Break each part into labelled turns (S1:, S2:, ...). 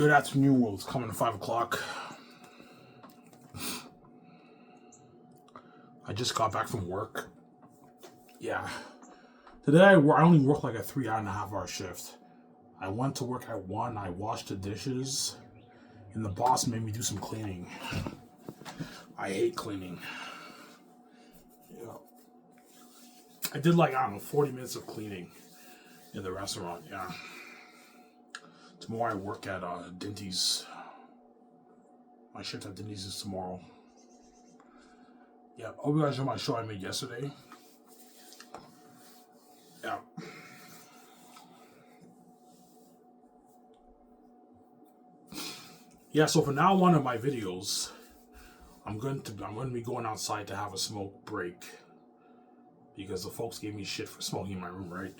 S1: Good afternoon, world. It's coming to 5 o'clock. I just got back from work. Yeah. Today I only worked like a 3.5 hour shift. I went to work at 1, I washed the dishes, and the boss made me do some cleaning. I hate cleaning. Yeah. I did like, 40 minutes of cleaning in the restaurant, yeah. Tomorrow I work at Dinty's. My shift at Dinty's is tomorrow. Yeah, hope you guys know my show I made yesterday. Yeah. Yeah, so for now on in my videos, I'm going to be going outside to have a smoke break. Because the folks gave me shit for smoking in my room, right?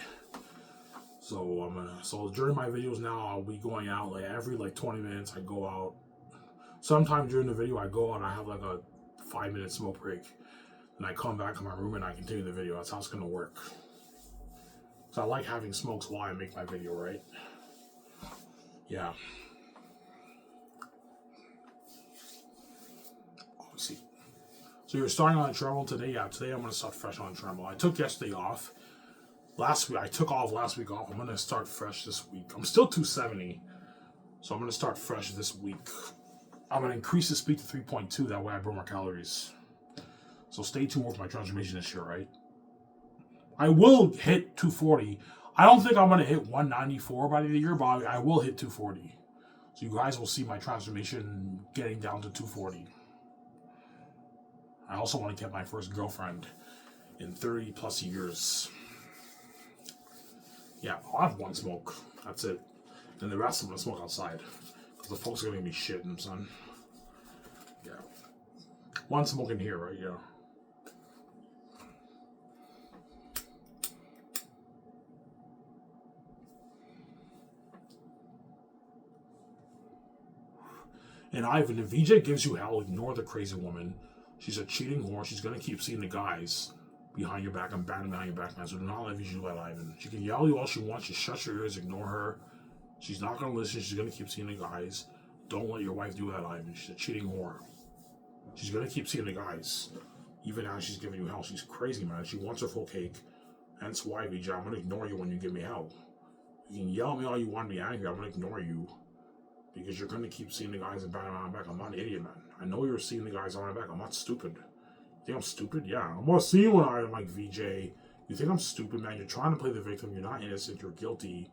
S1: So during my videos now, I'll be going out like every 20 minutes. I go out. Sometime during the video, I go out and I have like a 5-minute smoke break, and I come back to my room and I continue the video. That's how it's gonna work. So I like having smokes while I make my video, right? Yeah. See. So you're starting on Tremble today? Yeah, today I'm gonna start fresh on Tremble. I took yesterday off. I took off last week off. I'm going to start fresh this week. I'm still 270, so I'm going to start fresh this week. I'm going to increase the speed to 3.2, that way I burn more calories. So stay tuned for my transformation this year, right? I will hit 240. I don't think I'm going to hit 194 by the end of the year, but I will hit 240. So you guys will see my transformation getting down to 240. I also want to get my first girlfriend in 30 plus years. Yeah, I'll have one smoke. That's it. And the rest I'm gonna smoke outside. Because the folks are gonna give me shitting, son. Yeah. One smoke in here, right? Yeah. And Ivan, if VJ gives you hell, ignore the crazy woman. She's a cheating whore. She's gonna keep seeing the guys behind your back and batting behind your back, man. So do not let VJ do that, Ivan. She can yell at you all she wants. Just shut your ears, ignore her. She's not gonna listen. She's gonna keep seeing the guys. Don't let your wife do that, Ivan. She's a cheating whore. She's gonna keep seeing the guys. Even now she's giving you hell. She's crazy, man. She wants her full cake. Hence why, VJ, I'm gonna ignore you when you give me hell. You can yell at me all you want to be angry. I'm gonna ignore you. Because you're gonna keep seeing the guys and batting behind my back. I'm not an idiot, man. I know you're seeing the guys on my back. I'm not stupid. You think I'm stupid? Yeah. I'm gonna see you when I'm like VJ. You think I'm stupid, man? You're trying to play the victim. You're not innocent. You're guilty.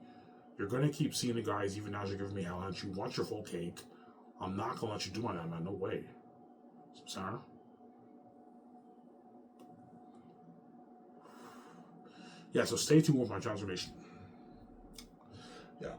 S1: You're gonna keep seeing the guys even as you're giving me hell. And you want your full cake. I'm not gonna let you do my that, man. No way. Sarah? Yeah, so stay tuned with my transformation. Yeah.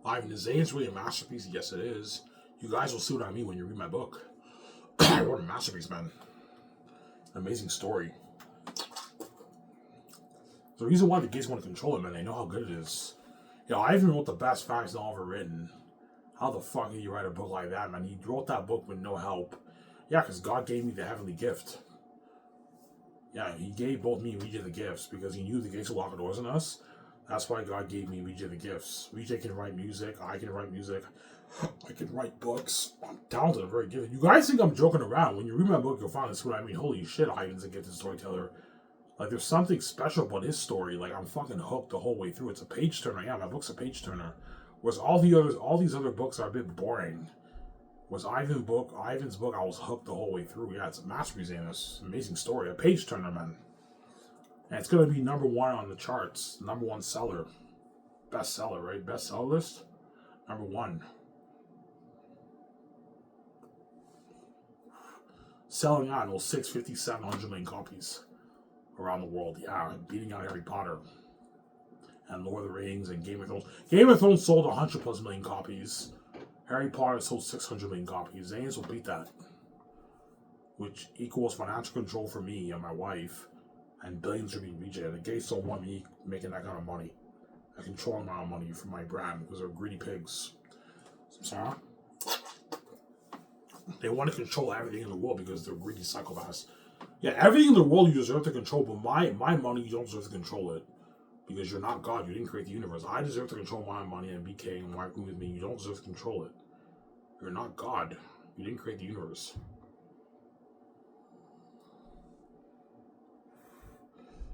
S1: Ivan, is Xanus really a masterpiece? Yes, it is. You guys will see what I mean when you read my book. I wrote a masterpiece, man. An amazing story. The reason why the gays want to control it, man, they know how good it is. You know, I even wrote the best facts novel ever written. How the fuck did you write a book like that, man? He wrote that book with no help. Yeah, because God gave me the heavenly gift. Yeah, he gave both me and Ouija the gifts because he knew the gates would lock the doors on us. That's why God gave me Ouija the gifts. Ouija can write music. I can write music. I can write books. I'm talented. I'm very gifted. You guys think I'm joking around. When you read my book, you'll find this what I mean. Holy shit, Ivan's a gifted storyteller. Like, there's something special about his story. Like, I'm fucking hooked the whole way through. It's a page turner. Yeah, my book's a page turner. Whereas all these other books are a bit boring. Whereas Ivan's book, I was hooked the whole way through. Yeah, it's a masterpiece, Xanus. Amazing story. A page turner, man. And it's going to be #1 on the charts. #1 seller. Bestseller, right? Bestseller list? #1. Selling out those 650, 700 million copies around the world. Yeah, beating out Harry Potter. And Lord of the Rings and Game of Thrones. Game of Thrones sold 100+ million copies. Harry Potter sold 600 million copies. Xanus will beat that. Which equals financial control for me and my wife. And billions are being reached. The gays don't want me making that kind of money. I control the amount of money for my brand because they're greedy pigs. Sarah? They want to control everything in the world because they're greedy psychopaths. Yeah, everything in the world you deserve to control, but my money, you don't deserve to control it. Because you're not God. You didn't create the universe. I deserve to control my money and be king and working with me. You don't deserve to control it. You're not God. You didn't create the universe.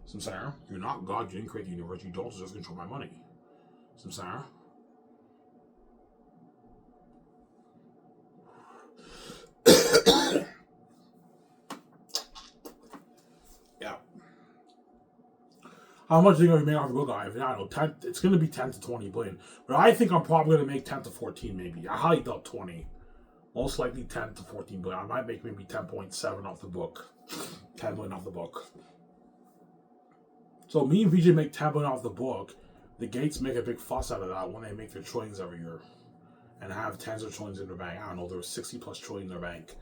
S1: Samsara, you're not God. You didn't create the universe. You don't deserve to control my money. Samsara. Yeah. How much are you going to make off the book? I don't know. 10, it's going to be 10 to 20 billion. But I think I'm probably going to make 10 to 14 maybe. I highly doubt 20. Most likely 10 to 14 billion. I might make maybe 10.7 off the book. 10 billion off the book. So me and VJ make 10 billion off the book. The Gates make a big fuss out of that when they make their trillions every year. And have tens of trillions in their bank. I don't know, there was 60 plus trillion in their bank.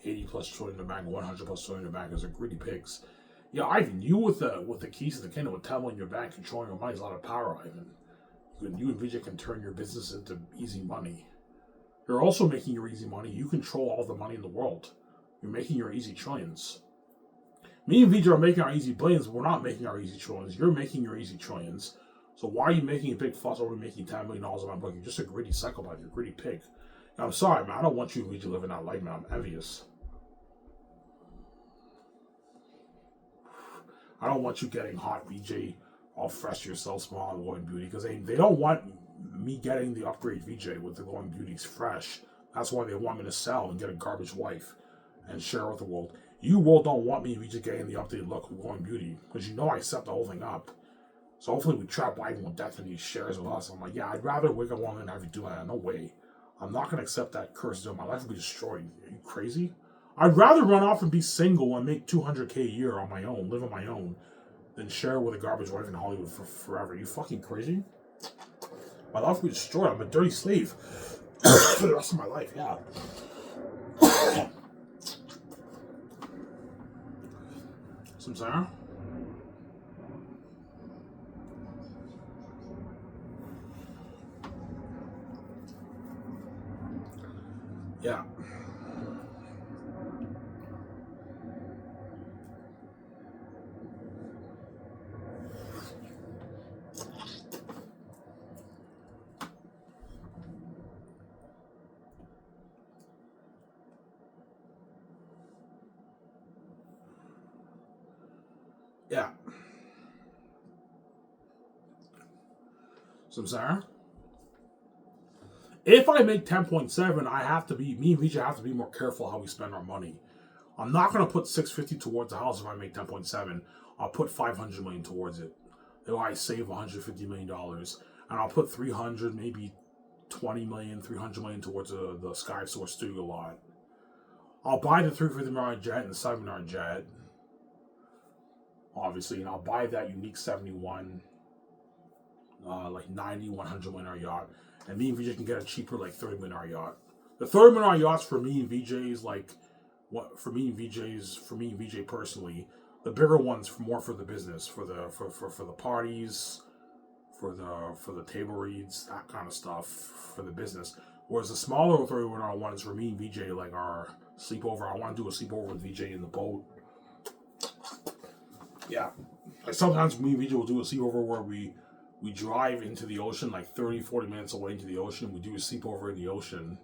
S1: 80 plus trillion in their bank. 100 plus trillion in their bank. Because they're greedy pigs. Yeah, Ivan, you with the keys to the kingdom with 10 billion in your bank controlling your money is a lot of power, Ivan. You and VJ can turn your business into easy money. You're also making your easy money. You control all the money in the world. You're making your easy trillions. Me and VJ are making our easy billions. We're not making our easy trillions. You're making your easy trillions. So why are you making a big fuss over making $10 million on my book? You're just a greedy psychopath. You're a greedy pig. And I'm sorry, man. I don't want you and VJ living that life, man. I'm envious. I don't want you getting hot, VJ, all fresh yourself, small, and glowing beauty, because they don't want me getting the upgrade VJ with the glowing beauties fresh. That's why they want me to sell and get a garbage wife and share with the world. You world don't want me and VJ getting the updated look with glowing beauty, because you know I set the whole thing up. So hopefully we trap Ivan with death in these shares with us. I'm like, yeah, I'd rather wake up one than have you do that. No way. I'm not going to accept that curse. My life will be destroyed. Are you crazy? I'd rather run off and be single and make $200K a year on my own, live on my own, than share with a garbage wife in Hollywood for forever. Are you fucking crazy? My life will be destroyed. I'm a dirty slave for the rest of my life, yeah. Samsara? Yeah. Yeah. Samsara? If I make 10.7, I have to be, me and VJ have to be more careful how we spend our money. I'm not going to put 650 towards the house if I make 10.7. I'll put 500 million towards it. If I save $150 million. And I'll put 300, maybe 20 million, 300 million towards the Skiv SOURCE studio lot. I'll buy the $350 million jet and the $7 million jet. Obviously, and I'll buy that unique 71, like 90, 100 million yacht. And me and VJ can get a cheaper, like, $30 million yacht. The $30 million yachts for me and VJ's, like, what for me and VJ personally. The bigger ones more for the business, for the parties, for the table reads, that kind of stuff, for the business. Whereas the smaller $30 million one is for me and VJ, like our sleepover. I want to do a sleepover with VJ in the boat. Yeah, like sometimes me and VJ will do a sleepover where we drive into the ocean, like 30, 40 minutes away into the ocean. We do a sleepover in the ocean.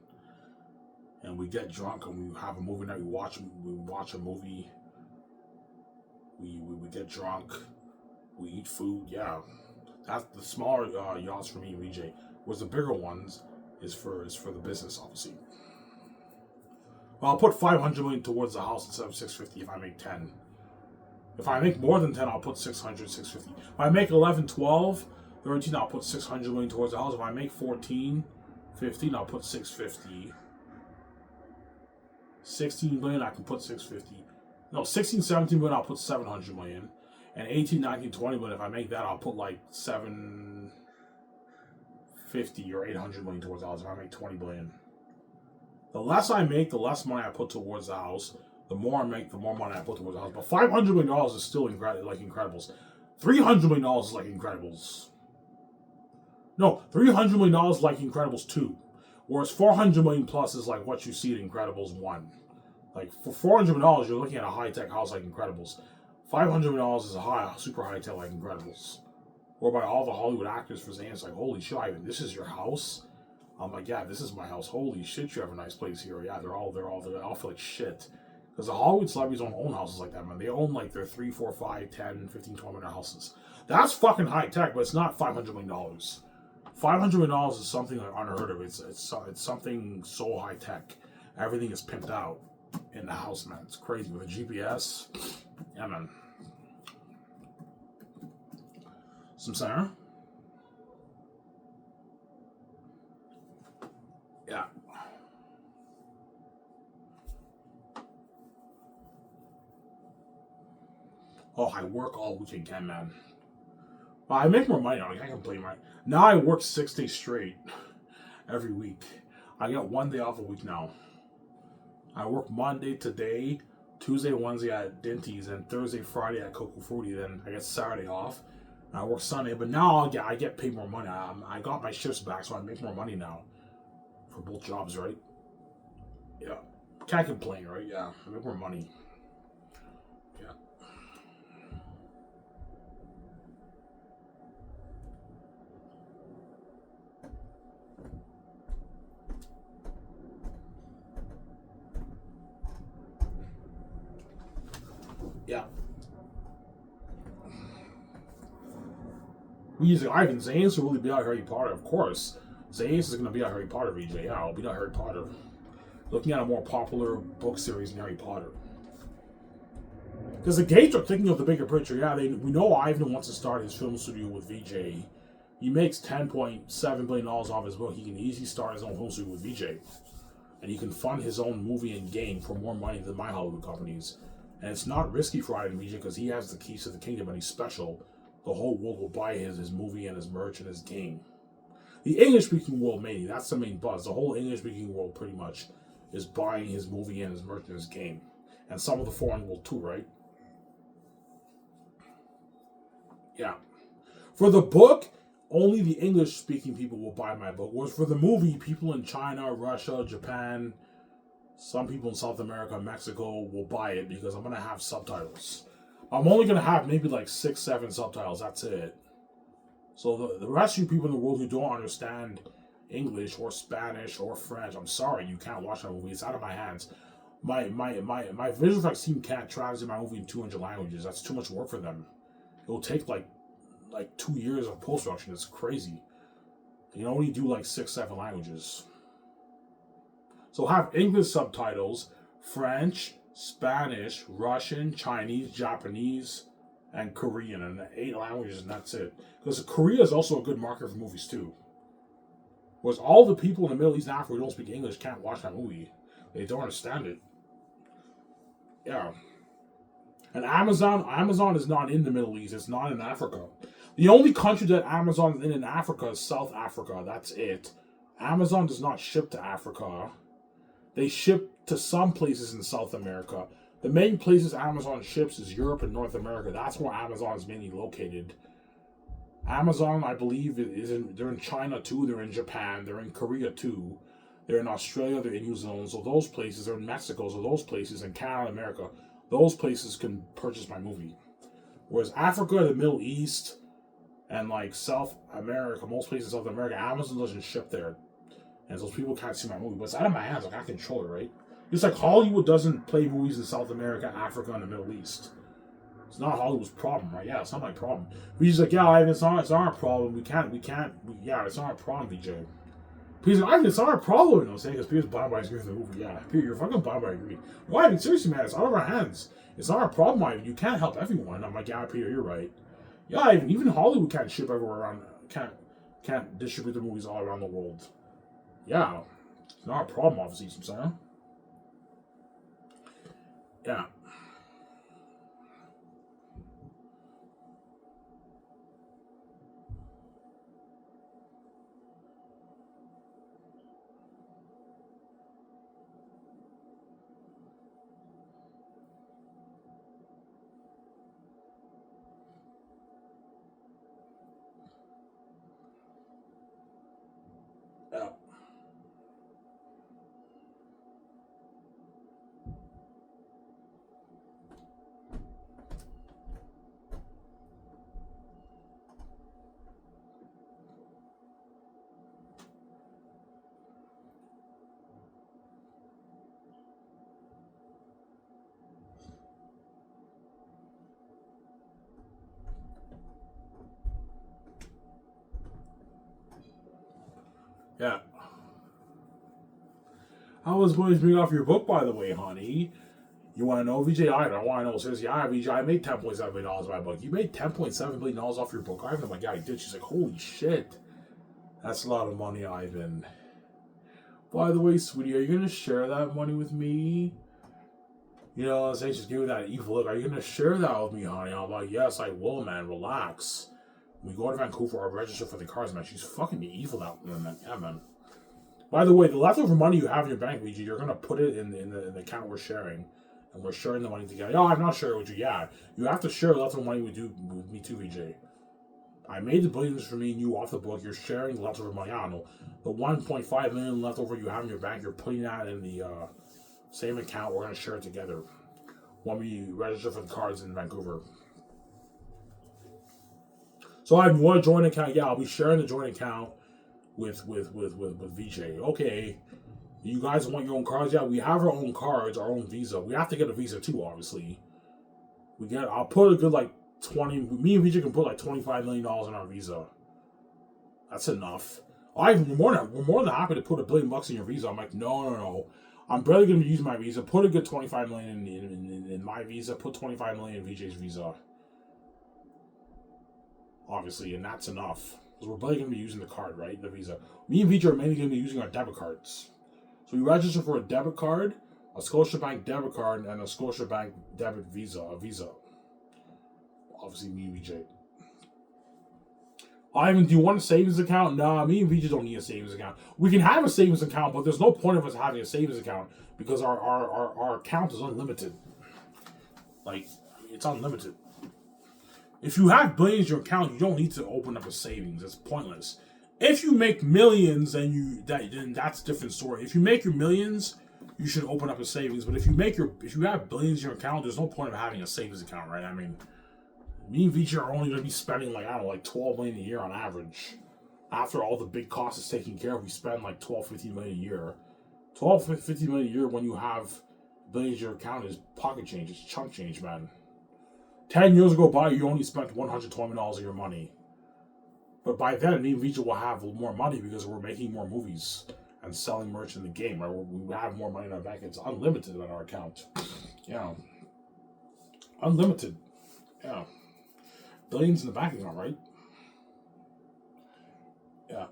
S1: And we get drunk and we have a movie night. We watch a movie. We get drunk. We eat food. Yeah. That's the smaller yachts for me and VJ. Whereas the bigger ones is for the business, obviously. Well, I'll put 500 million towards the house instead of 650 if I make 10. If I make more than 10, I'll put 600, 650. If I make 11, 12, 13, I'll put 600 million towards the house. If I make 14, 15, I'll put 650. 16 million, I can put 650. No, 16, 17 million, I'll put 700 million. And 18, 19, 20 million, if I make that, I'll put like 750 or 800 million towards the house if I make 20 billion. The less I make, the less money I put towards the house. The more I make, the more money I put towards the house. But $500 million is still like Incredibles. $300 million is like Incredibles. No, $300 million is like Incredibles 2. Whereas 400 million plus is like what you see at Incredibles 1. Like for $400, you're looking at a high tech house like Incredibles. $500 is a super high tech like Incredibles. Or by all the Hollywood actors for Xanus, like, holy shit, Ivan, this is your house? I'm like, yeah, this is my house. Holy shit, you have a nice place here. Yeah, they all feel like shit. Because the Hollywood celebrities don't own houses like that, man. They own like their 3, 4, 5, 10, 15, 12 million houses. That's fucking high tech, but it's not $500 million. $500 million is something like unheard of. It's something so high tech. Everything is pimped out in the house, man. It's crazy. With a GPS. Yeah, man. Some center. Yeah. Oh, I work all weekend, man. Well, I make more money now. I can't complain, right? Now I work 6 days straight every week. I get 1 day off a week now. I work Monday today, Tuesday, Wednesday at Dinty's, and Thursday, Friday at Coco Fruity. Then I get Saturday off. I work Sunday, but now I get paid more money. I got my shifts back, so I make more money now for both jobs, right? Yeah, can't complain, right? Yeah, I make more money. Yeah. Yeah. We use Ivan. Xanus will really be out Harry Potter, of course. Xanus is going to be out Harry Potter, VJ. Yeah, I'll be out Harry Potter. Looking at a more popular book series than Harry Potter. Because the Gates are thinking of the bigger picture. Yeah, we know Ivan wants to start his film studio with VJ. He makes $10.7 billion off his book. He can easily start his own film studio with VJ. And he can fund his own movie and game for more money than my Hollywood companies. And it's not risky for Ivan VJ because he has the keys to the kingdom and he's special. The whole world will buy his movie and his merch and his game. The English-speaking world, mainly, that's the main buzz. The whole English-speaking world, pretty much, is buying his movie and his merch and his game. And some of the foreign world, too, right? Yeah. For the book, only the English-speaking people will buy my book. Whereas for the movie, people in China, Russia, Japan, some people in South America, Mexico will buy it because I'm going to have subtitles. I'm only going to have maybe like 6, 7 subtitles. That's it. So the rest of you people in the world who don't understand English or Spanish or French, I'm sorry, you can't watch my movie. It's out of my hands. My visual effects team can't translate my movie in 200 languages. That's too much work for them. It'll take like 2 years of post-production. It's crazy. You only do like 6, 7 languages. So have English subtitles, French, Spanish, Russian, Chinese, Japanese, and Korean, and 8 languages, and that's it. Because Korea is also a good market for movies too. Whereas all the people in the Middle East and Africa who don't speak English can't watch that movie. They don't understand it. Yeah. And Amazon is not in the Middle East. It's not in Africa. The only country that Amazon is in Africa is South Africa. That's it. Amazon does not ship to Africa. They ship to some places in South America. The main places Amazon ships is Europe and North America. That's where Amazon is mainly located. Amazon, I believe, they're in China too. They're in Japan. They're in Korea too. They're in Australia. They're in New Zealand. So those places, they're in Mexico. So those places, in Canada, America, those places can purchase my movie. Whereas Africa, the Middle East, and like South America, most places in South America, Amazon doesn't ship there. And those people can't see my movie. But it's out of my hands. Like, I control it, right? It's like Hollywood doesn't play movies in South America, Africa, and the Middle East. It's not Hollywood's problem, right? Yeah, it's not my problem. We just like, yeah, Ivan, it's not our problem. Yeah, it's not our problem, VJ. Peter's like, Ivan, it's not our problem. You know what I'm saying? Because Peter's blind by agree with the movie. Yeah, Peter, you're fucking blind by agree. No, Ivan, seriously, man, it's out of our hands. It's not our problem, Ivan. You can't help everyone. I'm like, yeah, Peter, you're right. Yeah, Ivan, even Hollywood can't ship everywhere around. Can't distribute the movies all around the world. Yeah, it's not a problem, obviously, you know what I'm saying? Yeah. Yeah. Yeah. I was going to bring off your book, by the way, honey. You want to know, VJ? I don't want to know. Seriously, VJ, I made $10.7 million off my book. You made $10.7 million off your book, Ivan. I'm like, yeah, I did. She's like, holy shit. That's a lot of money, Ivan. By the way, sweetie, are you going to share that money with me? You know what I'm saying? She's giving that evil look. Are you going to share that with me, honey? I'm like, yes, I will, man. Relax. When we go to Vancouver, I'll register for the cars, man. She's fucking me evil out, man. Yeah, man. By the way, the leftover money you have in your bank, VJ, you're going to put it in the account we're sharing. And we're sharing the money together. Oh, I'm not sharing with you. Yeah, you have to share leftover money with me too, VJ. I made the billions for me and you off the book. You're sharing the leftover money. I don't know. The 1.5 million leftover you have in your bank, you're putting that in the same account. We're going to share it together when we register for the cards in Vancouver. So if you want a joint account, yeah, I'll be sharing the joint account with VJ. Okay. You guys want your own cards? Yeah, we have our own cards, our own Visa. We have to get a Visa too, obviously. I'll put a good like 20. Me and VJ can put like $25 million in our Visa. That's enough. We're more than happy to put $1 billion in your Visa. I'm like, no. I'm barely gonna be using my Visa. Put a good 25 million in my Visa. Put 25 million in VJ's Visa. Obviously, and that's enough because we're barely gonna be using the card, right? The Visa. Me and VJ are mainly gonna be using our debit cards. So you register for a debit card, a Scotiabank debit card, and a Scotiabank debit Visa, a Visa. Obviously, me and VJ. Ivan, do you want a savings account? Nah, me and VJ don't need a savings account. We can have a savings account, but there's no point of us having a savings account because our account is unlimited. Like, it's unlimited. If you have billions in your account, you don't need to open up a savings. It's pointless. If you make millions, then that's a different story. If you make your millions, you should open up a savings. But if you have billions in your account, there's no point of having a savings account, right? I mean, me and VJ are only going to be spending like $12 million a year on average. After all the big costs is taken care of, we spend like $12-15 million a year. $12-15 million a year when you have billions in your account is pocket change. It's chunk change, man. 10 years ago by, you only spent $120 million of your money. But by then, me and VJ will have more money because we're making more movies and selling merch in the game, right? We have more money in our bank. It's unlimited in our account. Yeah. Unlimited. Yeah. Billions in the bank account, right? Yeah.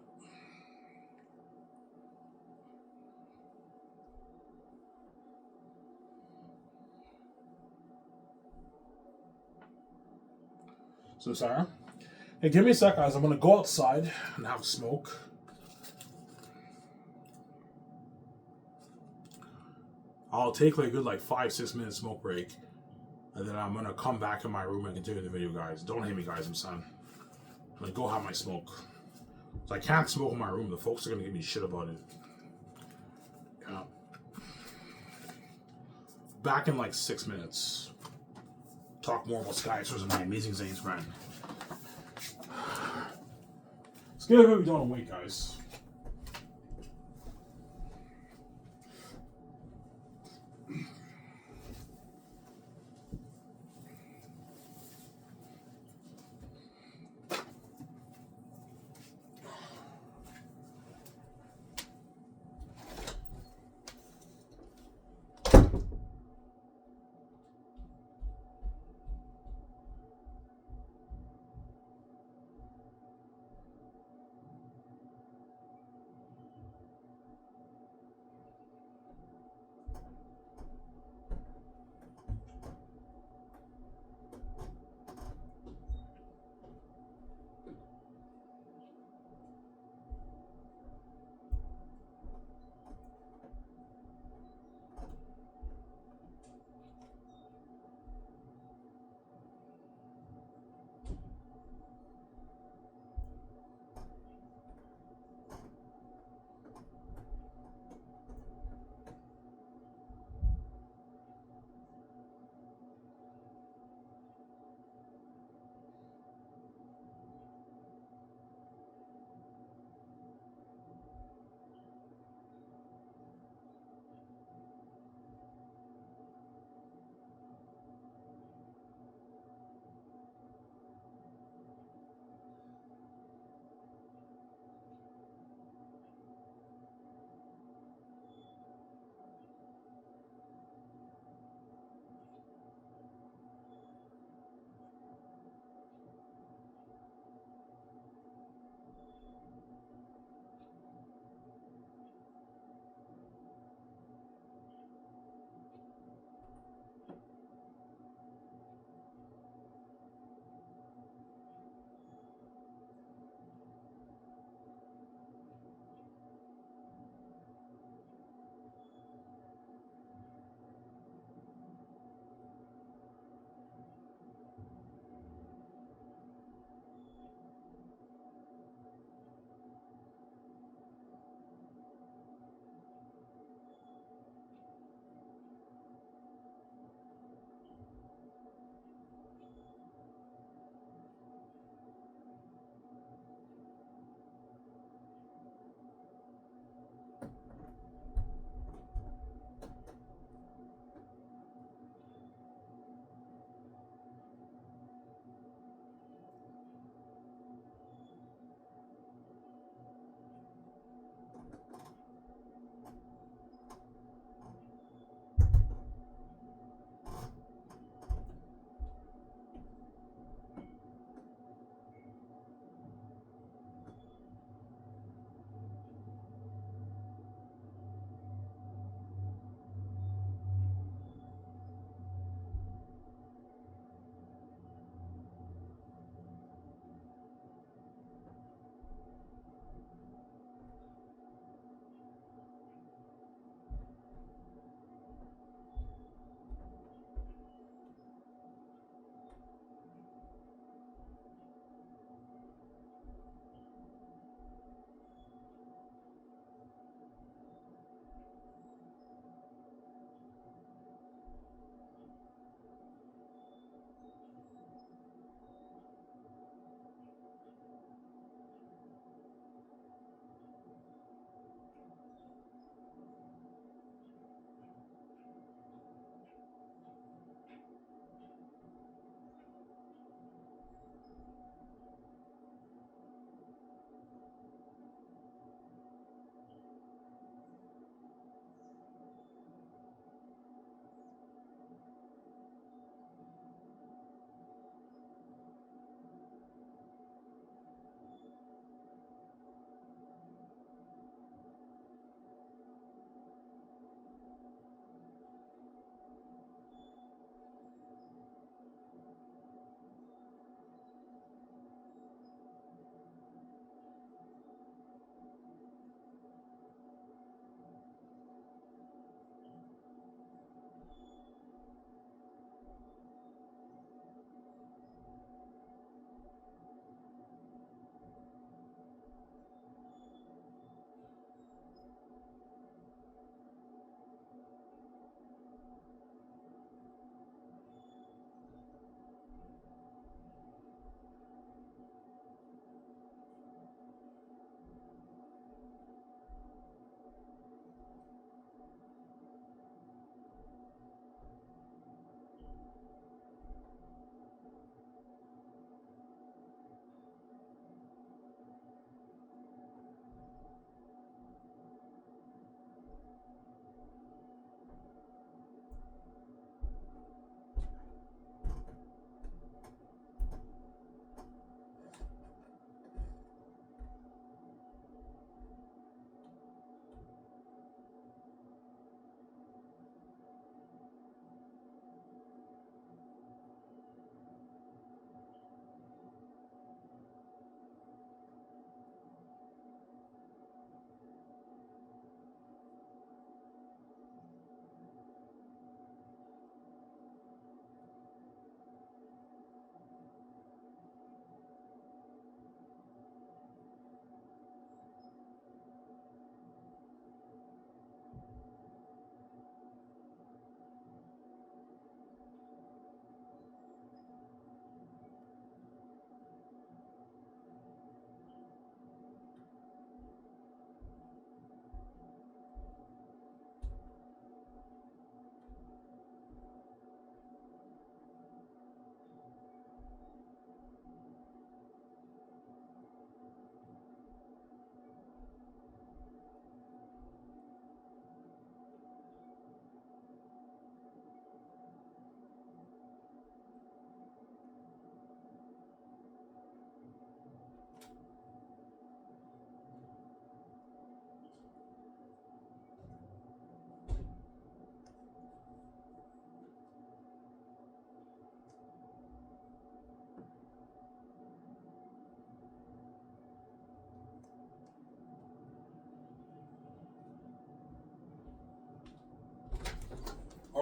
S1: So, Sarah? Hey, give me a sec, guys. I'm going to go outside and have a smoke. I'll take like a good 5-6 minute smoke break. And then I'm going to come back in my room and continue the video, guys. Don't hate me, guys. I'm son. I'm going to go have my smoke. So I can't smoke in my room. The folks are going to give me shit about it. Yeah. Back in 6 minutes. Talk more about Skiv SOURCE and my amazing Xanus brand. Let's get a bit done wait, guys.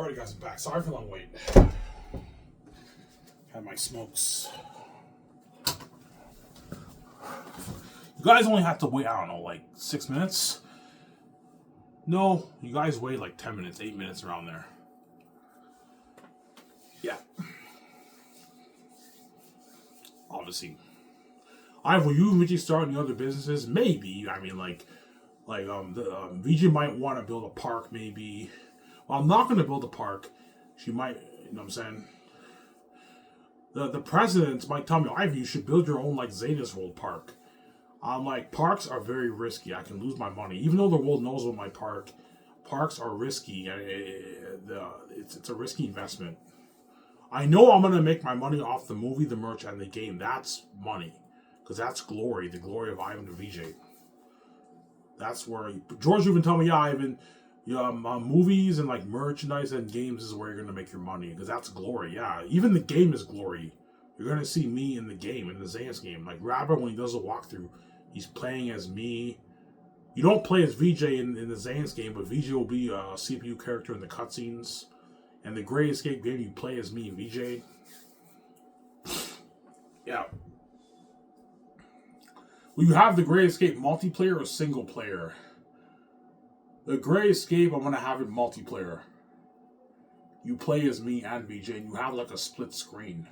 S1: Alright guys, I'm back. Sorry for the long wait. Had my smokes. You guys only have to wait, I don't know, like 6 minutes? No, you guys wait like 10 minutes, 8 minutes around there. Yeah. Obviously. Will you eventually start any other businesses? Maybe. I mean, VJ might want to build a park, maybe. Well, I'm not going to build a park. She might, you know what I'm saying? The presidents might tell me, Ivan, you should build your own, like, Xanus World park. I'm like, parks are very risky. I can lose my money. Even though the world knows about my parks are risky. It's a risky investment. I know I'm going to make my money off the movie, the merch, and the game. That's money. Because that's glory. The glory of Ivan the VJ. That's where... George even told me, yeah, Ivan, movies and, like, merchandise and games is where you're going to make your money. Because that's glory, yeah. Even the game is glory. You're going to see me in the game, in the Xanus game. Like, Rabbit, when he does a walkthrough, he's playing as me. You don't play as VJ in the Xanus game, but VJ will be a CPU character in the cutscenes. And the Great Escape game, you play as me, VJ. Yeah. Will you have the Great Escape multiplayer or single player? The Great Escape, I'm going to have it multiplayer. You play as me and VJ, and you have like a split screen.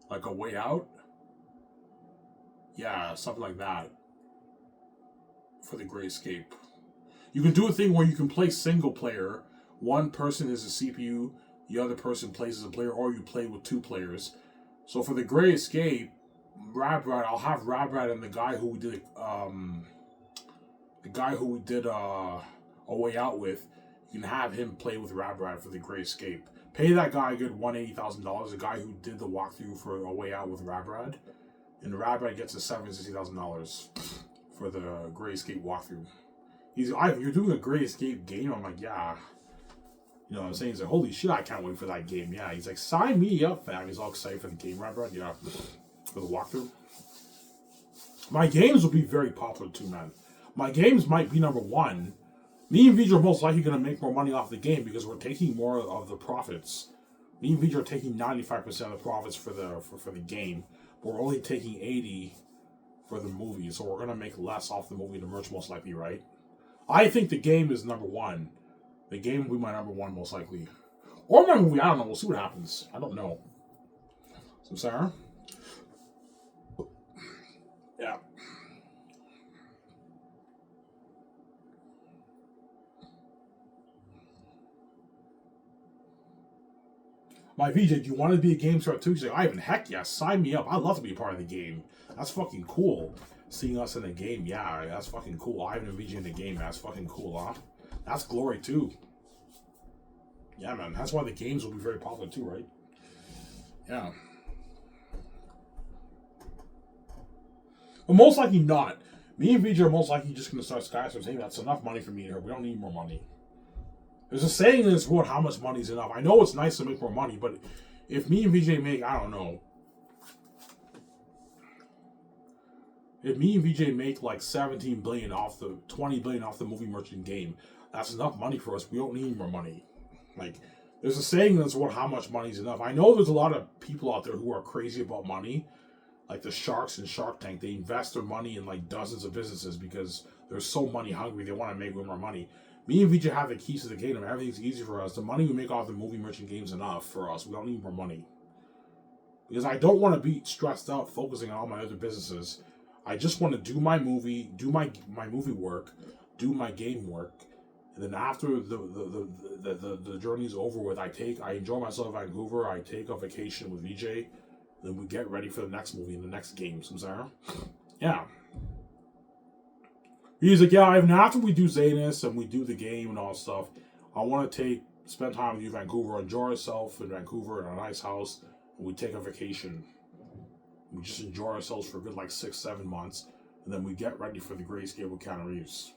S1: Like a way out? Yeah, something like that. For the Great Escape. You can do a thing where you can play single player. One person is a CPU, the other person plays as a player, or you play with 2 players. So for the Great Escape, Rabrat, I'll have Rabrat and the guy who we did A Way Out with. You can have him play with Rabrat for the Great Escape. Pay that guy a good $180,000, the guy who did the walkthrough for A Way Out with Rabrat. And Rabrat gets a $760,000 for the Great Escape walkthrough. He's like, Ivan, you're doing a Great Escape game? I'm like, yeah. You know what I'm saying? He's like, holy shit, I can't wait for that game. Yeah, he's like, sign me up, fam. He's all excited for the game, Rabrat. Yeah, for the walkthrough. My games will be very popular too, man. My games might be number 1. Me and VJ are most likely going to make more money off the game because we're taking more of the profits. Me and VJ are taking 95% of the profits for the game. But we're only taking 80 for the movie. So we're going to make less off the movie and the merch most likely, right? I think the game is number 1. The game will be my number 1 most likely. Or my movie, I don't know. We'll see what happens. I don't know. So, Sarah? Yeah. My VJ, do you want to be a game star too? She's like, Ivan, heck yes, sign me up. I'd love to be part of the game. That's fucking cool. Seeing us in the game, yeah, that's fucking cool. Ivan and VJ in the game, that's fucking cool, huh? That's glory too. Yeah, man, that's why the games will be very popular too, right? Yeah. But most likely not. Me and VJ are most likely just going to start Sky Source. Hey, that's enough money for me and her. We don't need more money. There's a saying in this world, how much money is enough. I know it's nice to make more money, but if me and VJ make, I don't know. If me and VJ make like 17 billion off the 20 billion off the movie merchant game, that's enough money for us. We don't need more money. Like, there's a saying in this world, how much money is enough. I know there's a lot of people out there who are crazy about money. Like the sharks in Shark Tank, they invest their money in like dozens of businesses because they're so money hungry, they want to make more money. Me and VJ have the keys to the kingdom. Everything's easy for us. The money we make off the movie merchant game is enough for us. We don't need more money. Because I don't want to be stressed out focusing on all my other businesses. I just want to do my movie, do my movie work, do my game work, and then after the journey's over with, I enjoy myself in Vancouver. I take a vacation with VJ. Then we get ready for the next movie and the next game. Sarah? Yeah. He's like, yeah, Ivan, after we do Xanus and we do the game and all that stuff, I want to spend time with you in Vancouver, enjoy ourselves in Vancouver in a nice house, and we take a vacation. We just enjoy ourselves for a good 6-7 months, and then we get ready for the Great Escape with Keanu Reeves.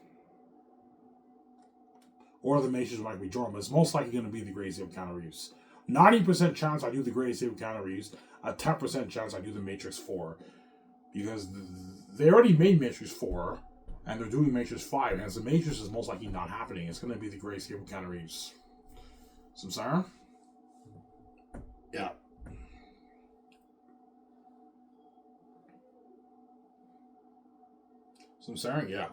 S1: Or the Matrix might be Jordan, but it's most likely going to be the Great Escape with Keanu Reeves. 90% chance I do the Great Escape with Keanu Reeves, a 10% chance I do the Matrix 4. Because they already made Matrix 4, and they're doing Matrix 5, and as the Matrix is most likely not happening, it's going to be the Great Escape with Keanu Reeves. Samsara? Yeah. Samsara? Yeah.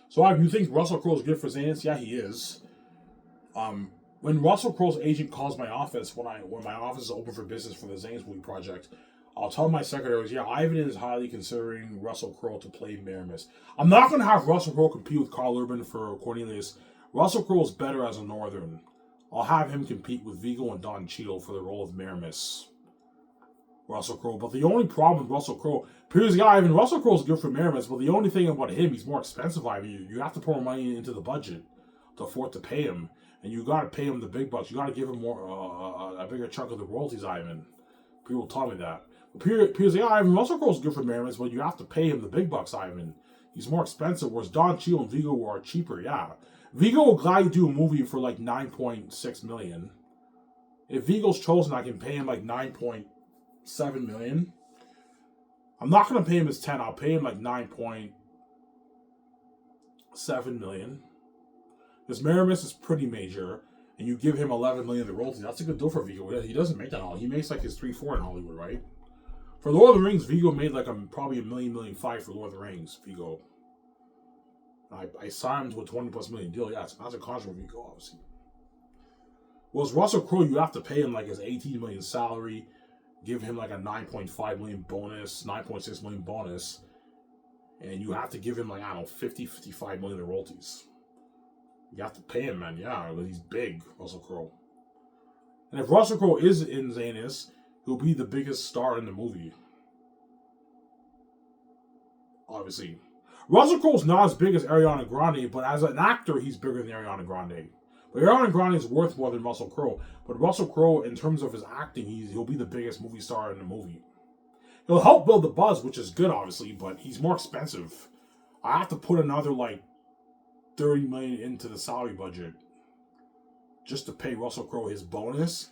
S1: So, you think Russell Crowe's good for Xanus? Yeah, he is. When Russell Crowe's agent calls my office when my office is open for business for the Xanus movie project, I'll tell my secretaries, yeah, Ivan is highly considering Russell Crowe to play Maramis. I'm not going to have Russell Crowe compete with Carl Urban for Cornelius. Russell Crowe is better as a Northern. I'll have him compete with Vigo and Don Cheadle for the role of Maramis. Russell Crowe. But the only problem with Russell Crowe, here's the guy, Ivan, Russell Crowe's good for Maramis, but the only thing about him, he's more expensive, Ivan. You have to pour more money into the budget to afford to pay him. And you got to pay him the big bucks. You got to give him more a bigger chunk of the royalties, Ivan. People tell me that. Here's the guy, Ivan, Russell Crowe's good for Maramis, but you have to pay him the big bucks, Ivan. He's more expensive, whereas Don Cheadle and Vigo are cheaper, yeah. Vigo will gladly do a movie for like $9.6 million. If Vigo's chosen, I can pay him like $9.7 million. I'm not going to pay him his 10. I'll pay him like $9.7 million. Because Maramis is pretty major, and you give him $11 million in royalties. That's a good deal for Vigo. He doesn't make that all. He makes like his 3-4 in Hollywood, right? For Lord of the Rings, Vigo made like probably $1 million, $1.5 million for Lord of the Rings. Vigo. I signed him to a $20+ million deal. Yeah, that's a contract for Vigo, obviously. Whereas Russell Crowe, you have to pay him like his $18 million salary, give him like a $9.5 million bonus, $9.6 million bonus, and you have to give him like, I don't know, $50-55 million in royalties. You have to pay him, man. Yeah, because he's big, Russell Crowe. And if Russell Crowe is in Xanus, he'll be the biggest star in the movie. Obviously. Russell Crowe's not as big as Ariana Grande, but as an actor, he's bigger than Ariana Grande. But Ariana Grande is worth more than Russell Crowe. But Russell Crowe, in terms of his acting, he'll be the biggest movie star in the movie. He'll help build the buzz, which is good, obviously, but he's more expensive. I have to put another, like, $30 million into the salary budget just to pay Russell Crowe his bonus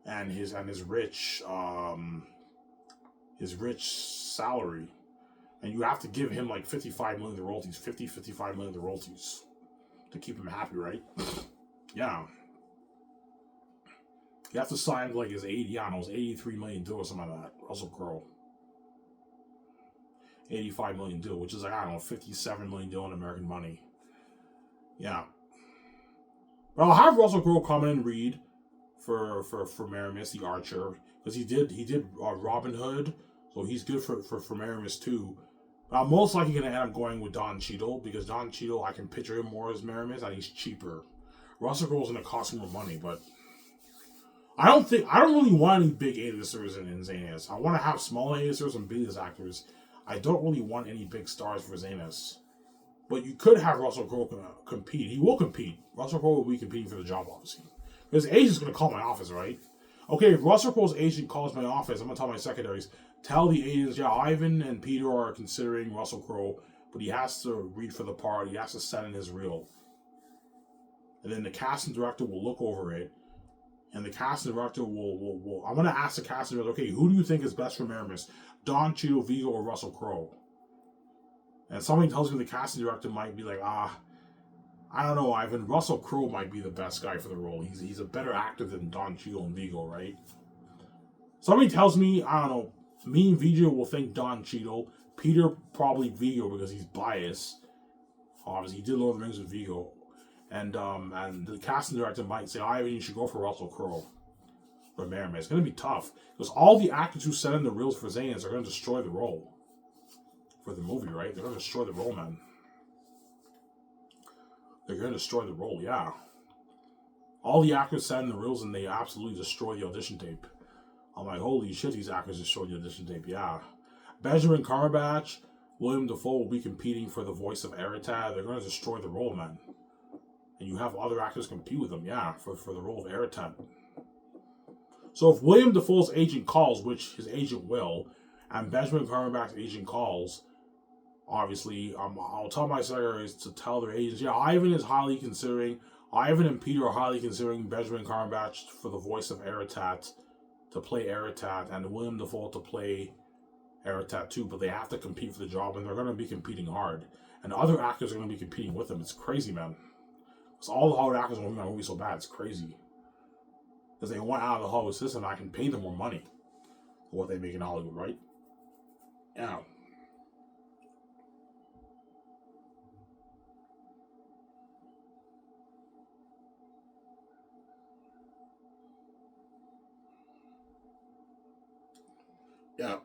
S1: and his rich salary. And you have to give him like $55 million in royalties, $55 million in royalties to keep him happy, right? Yeah. You have to sign like his $83 million deal or something like that. Russell Crowe. $85 million deal, which is like, I don't know, $57 million deal in American money. Yeah. But I'll have Russell Crowe come in and read for Maramis, the Archer. Because he did Robin Hood, so he's good for Maramis too. I'm most likely going to end up going with Don Cheadle, because Don Cheadle, I can picture him more as Maramis, and he's cheaper. Russell Crowe's going to cost more money, but I don't really want any big A-listers in Xanus. I want to have small A-listers and B-list actors. I don't really want any big stars for Xanus. But you could have Russell Crowe compete. He will compete. Russell Crowe will be competing for the job, obviously. His agent's going to call my office, right? Okay, if Russell Crowe's agent calls my office, I'm going to tell my secretaries, tell the agents, yeah, Ivan and Peter are considering Russell Crowe, but he has to read for the part. He has to send in his reel. And then the casting director will look over it, and the casting director will I'm going to ask the casting director, okay, who do you think is best for Maramis? Don Cheadle, Vigo, or Russell Crowe? And somebody tells me the casting director might be like, I don't know, Ivan. Russell Crowe might be the best guy for the role. He's a better actor than Don Cheadle and Vigo, right? Somebody tells me, I don't know, me and Vigo will think Don Cheadle. Peter probably Vigo because he's biased. Obviously, he did Lord of the Rings with Vigo. And the casting director might say, Ivan, you should go for Russell Crowe for Maramis. It's going to be tough. Because all the actors who sent in the reels for Xanus are going to destroy the role. For the movie, right? They're going to destroy the role, man. They're going to destroy the role, yeah. All the actors sat in the reels and they absolutely destroy the audition tape. I'm like, holy shit, these actors destroyed the audition tape, yeah. Benjamin Cumberbatch, William Dafoe will be competing for the voice of Eritad. They're going to destroy the role, man. And you have other actors compete with them, yeah, for the role of Eritad. So if William Dafoe's agent calls, which his agent will, and Benjamin Cumberbatch's agent calls, obviously, I'll tell my secretaries to tell their agents, yeah, Ivan and Peter are highly considering Benjamin Cumberbatch for the voice of Eritad to play Eratat and William Dafoe to play Eratat too, but they have to compete for the job, and they're going to be competing hard. And other actors are going to be competing with them. It's crazy, man. It's all the Hollywood actors are going to be so bad. It's crazy. Because they want out of the Hollywood system, I can pay them more money for what they make in Hollywood, right? Yeah. Yeah.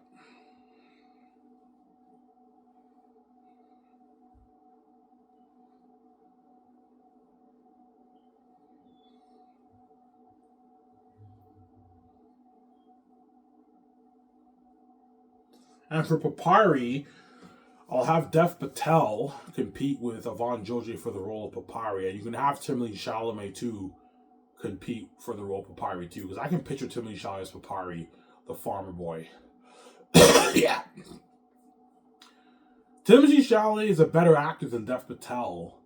S1: And for Papyri, I'll have Dev Patel compete with Yvonne Joji for the role of Papyri, and you can have Timothée Chalamet too compete for the role of Papyri too, because I can picture Timothée Chalamet as Papyri, the farmer boy. Yeah. Timothée Chalamet is a better actor than Dev Patel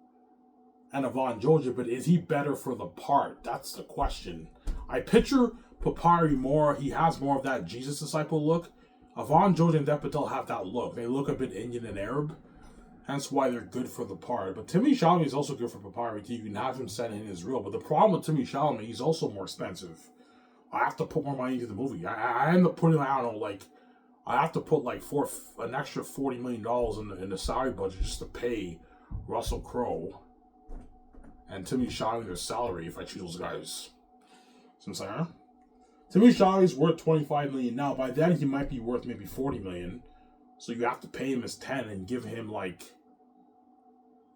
S1: and Yvonne Joji, but is he better for the part? That's the question. I picture Papyri more, he has more of that Jesus disciple look. Yvonne Joji and Dev Patel have that look. They look a bit Indian and Arab. Hence why they're good for the part. But Timothée Chalamet is also good for Papyri too. You can have him set in Israel. But the problem with Timothée Chalamet, he's also more expensive. I have to put more money into the movie. I end up putting, I don't know, like, I have to put like an extra $40 million in the salary budget just to pay Russell Crowe and Timothée Chalamet their salary if I choose those guys. So I'm saying, huh? Timothée Chalamet is worth $25 million now. By then, he might be worth maybe $40 million. So you have to pay him as 10 and give him like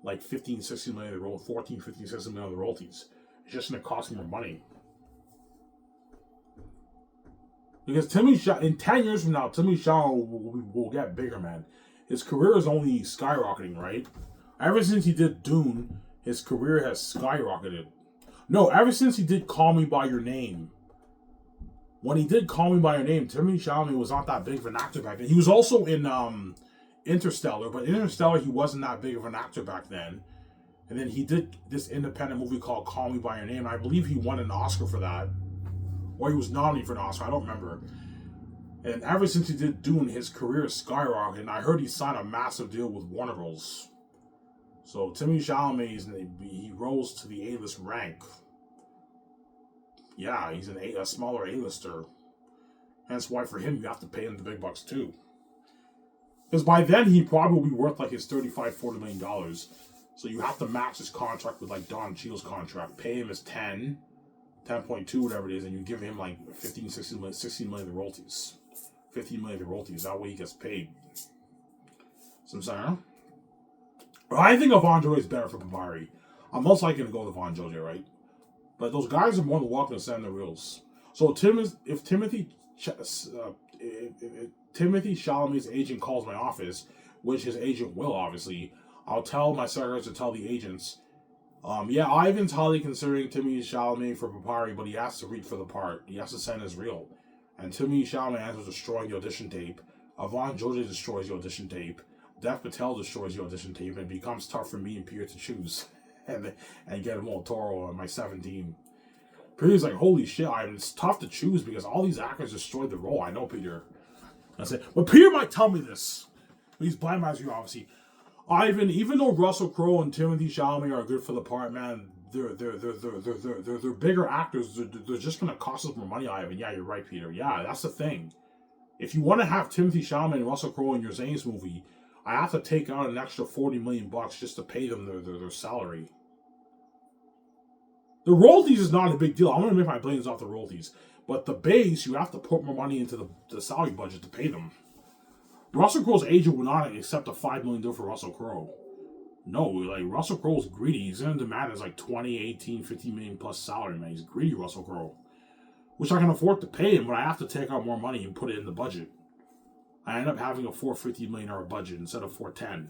S1: 15, 16 million of the 14, 15, 16 million of the royalties. It's just going to cost more money. Because in 10 years from now, Timothée Chalamet will get bigger, man. His career is only skyrocketing, right? Ever since he did Dune, his career has skyrocketed. No, ever since he did Call Me By Your Name. When he did Call Me By Your Name, Timothée Chalamet was not that big of an actor back then. He was also in Interstellar, but in Interstellar, he wasn't that big of an actor back then. And then he did this independent movie called Call Me By Your Name. I believe he won an Oscar for that. Or he was nominated for an Oscar, I don't remember. And ever since he did Dune, his career is skyrocketing. And I heard he signed a massive deal with Warner Bros. So Timothée Chalamet, he rose to the A-list rank. Yeah, he's a smaller A-lister. Hence why for him, you have to pay him the big bucks too. Because by then, he probably will be worth like his $40 million. So you have to match his contract with like Don Cheadle's contract. Pay him his 10.2, whatever it is, and you give him like 15, 16 million of the royalties. 15 million of the royalties. That way he gets paid. So I'm saying, but I think Yvonne Joji is better for Papyri. I'm most likely going to go with Yvonne Joji, right? But those guys are more than welcome to send the reels. So if Timothée Chalamet's agent calls my office, which his agent will obviously, I'll tell my secretary to tell the agents, yeah, Ivan's highly considering Timothée Chalamet for Papyri, but he has to read for the part. He has to send his reel. And Timothée Chalamet ends up destroying the audition tape. Yvonne Joji destroys the audition tape. Dev Patel destroys the audition tape, and it becomes tough for me and Peter to choose. and get him all Toro on my 17. Peter's like, holy shit, Ivan, it's tough to choose because all these actors destroyed the role. I know, Peter. I said, but Peter might tell me this. He's blind as you, obviously. Ivan, even though Russell Crowe and Timothée Chalamet are good for the part, man, they're bigger actors. They're just gonna cost us more money, Ivan. Yeah, you're right, Peter. Yeah, that's the thing. If you want to have Timothée Chalamet and Russell Crowe in your Xanus movie, I have to take out an extra $40 million just to pay them their salary. The royalties is not a big deal. I'm going to make my billions off the royalties. But the base, you have to put more money into the salary budget to pay them. Russell Crowe's agent would not accept a $5 million deal for Russell Crowe. No, like, Russell Crowe's greedy. He's going to demand his, like, 20, 18, 15 million plus salary, man. He's greedy, Russell Crowe. Which I can afford to pay him, but I have to take out more money and put it in the budget. I end up having a $450 million budget instead of $410.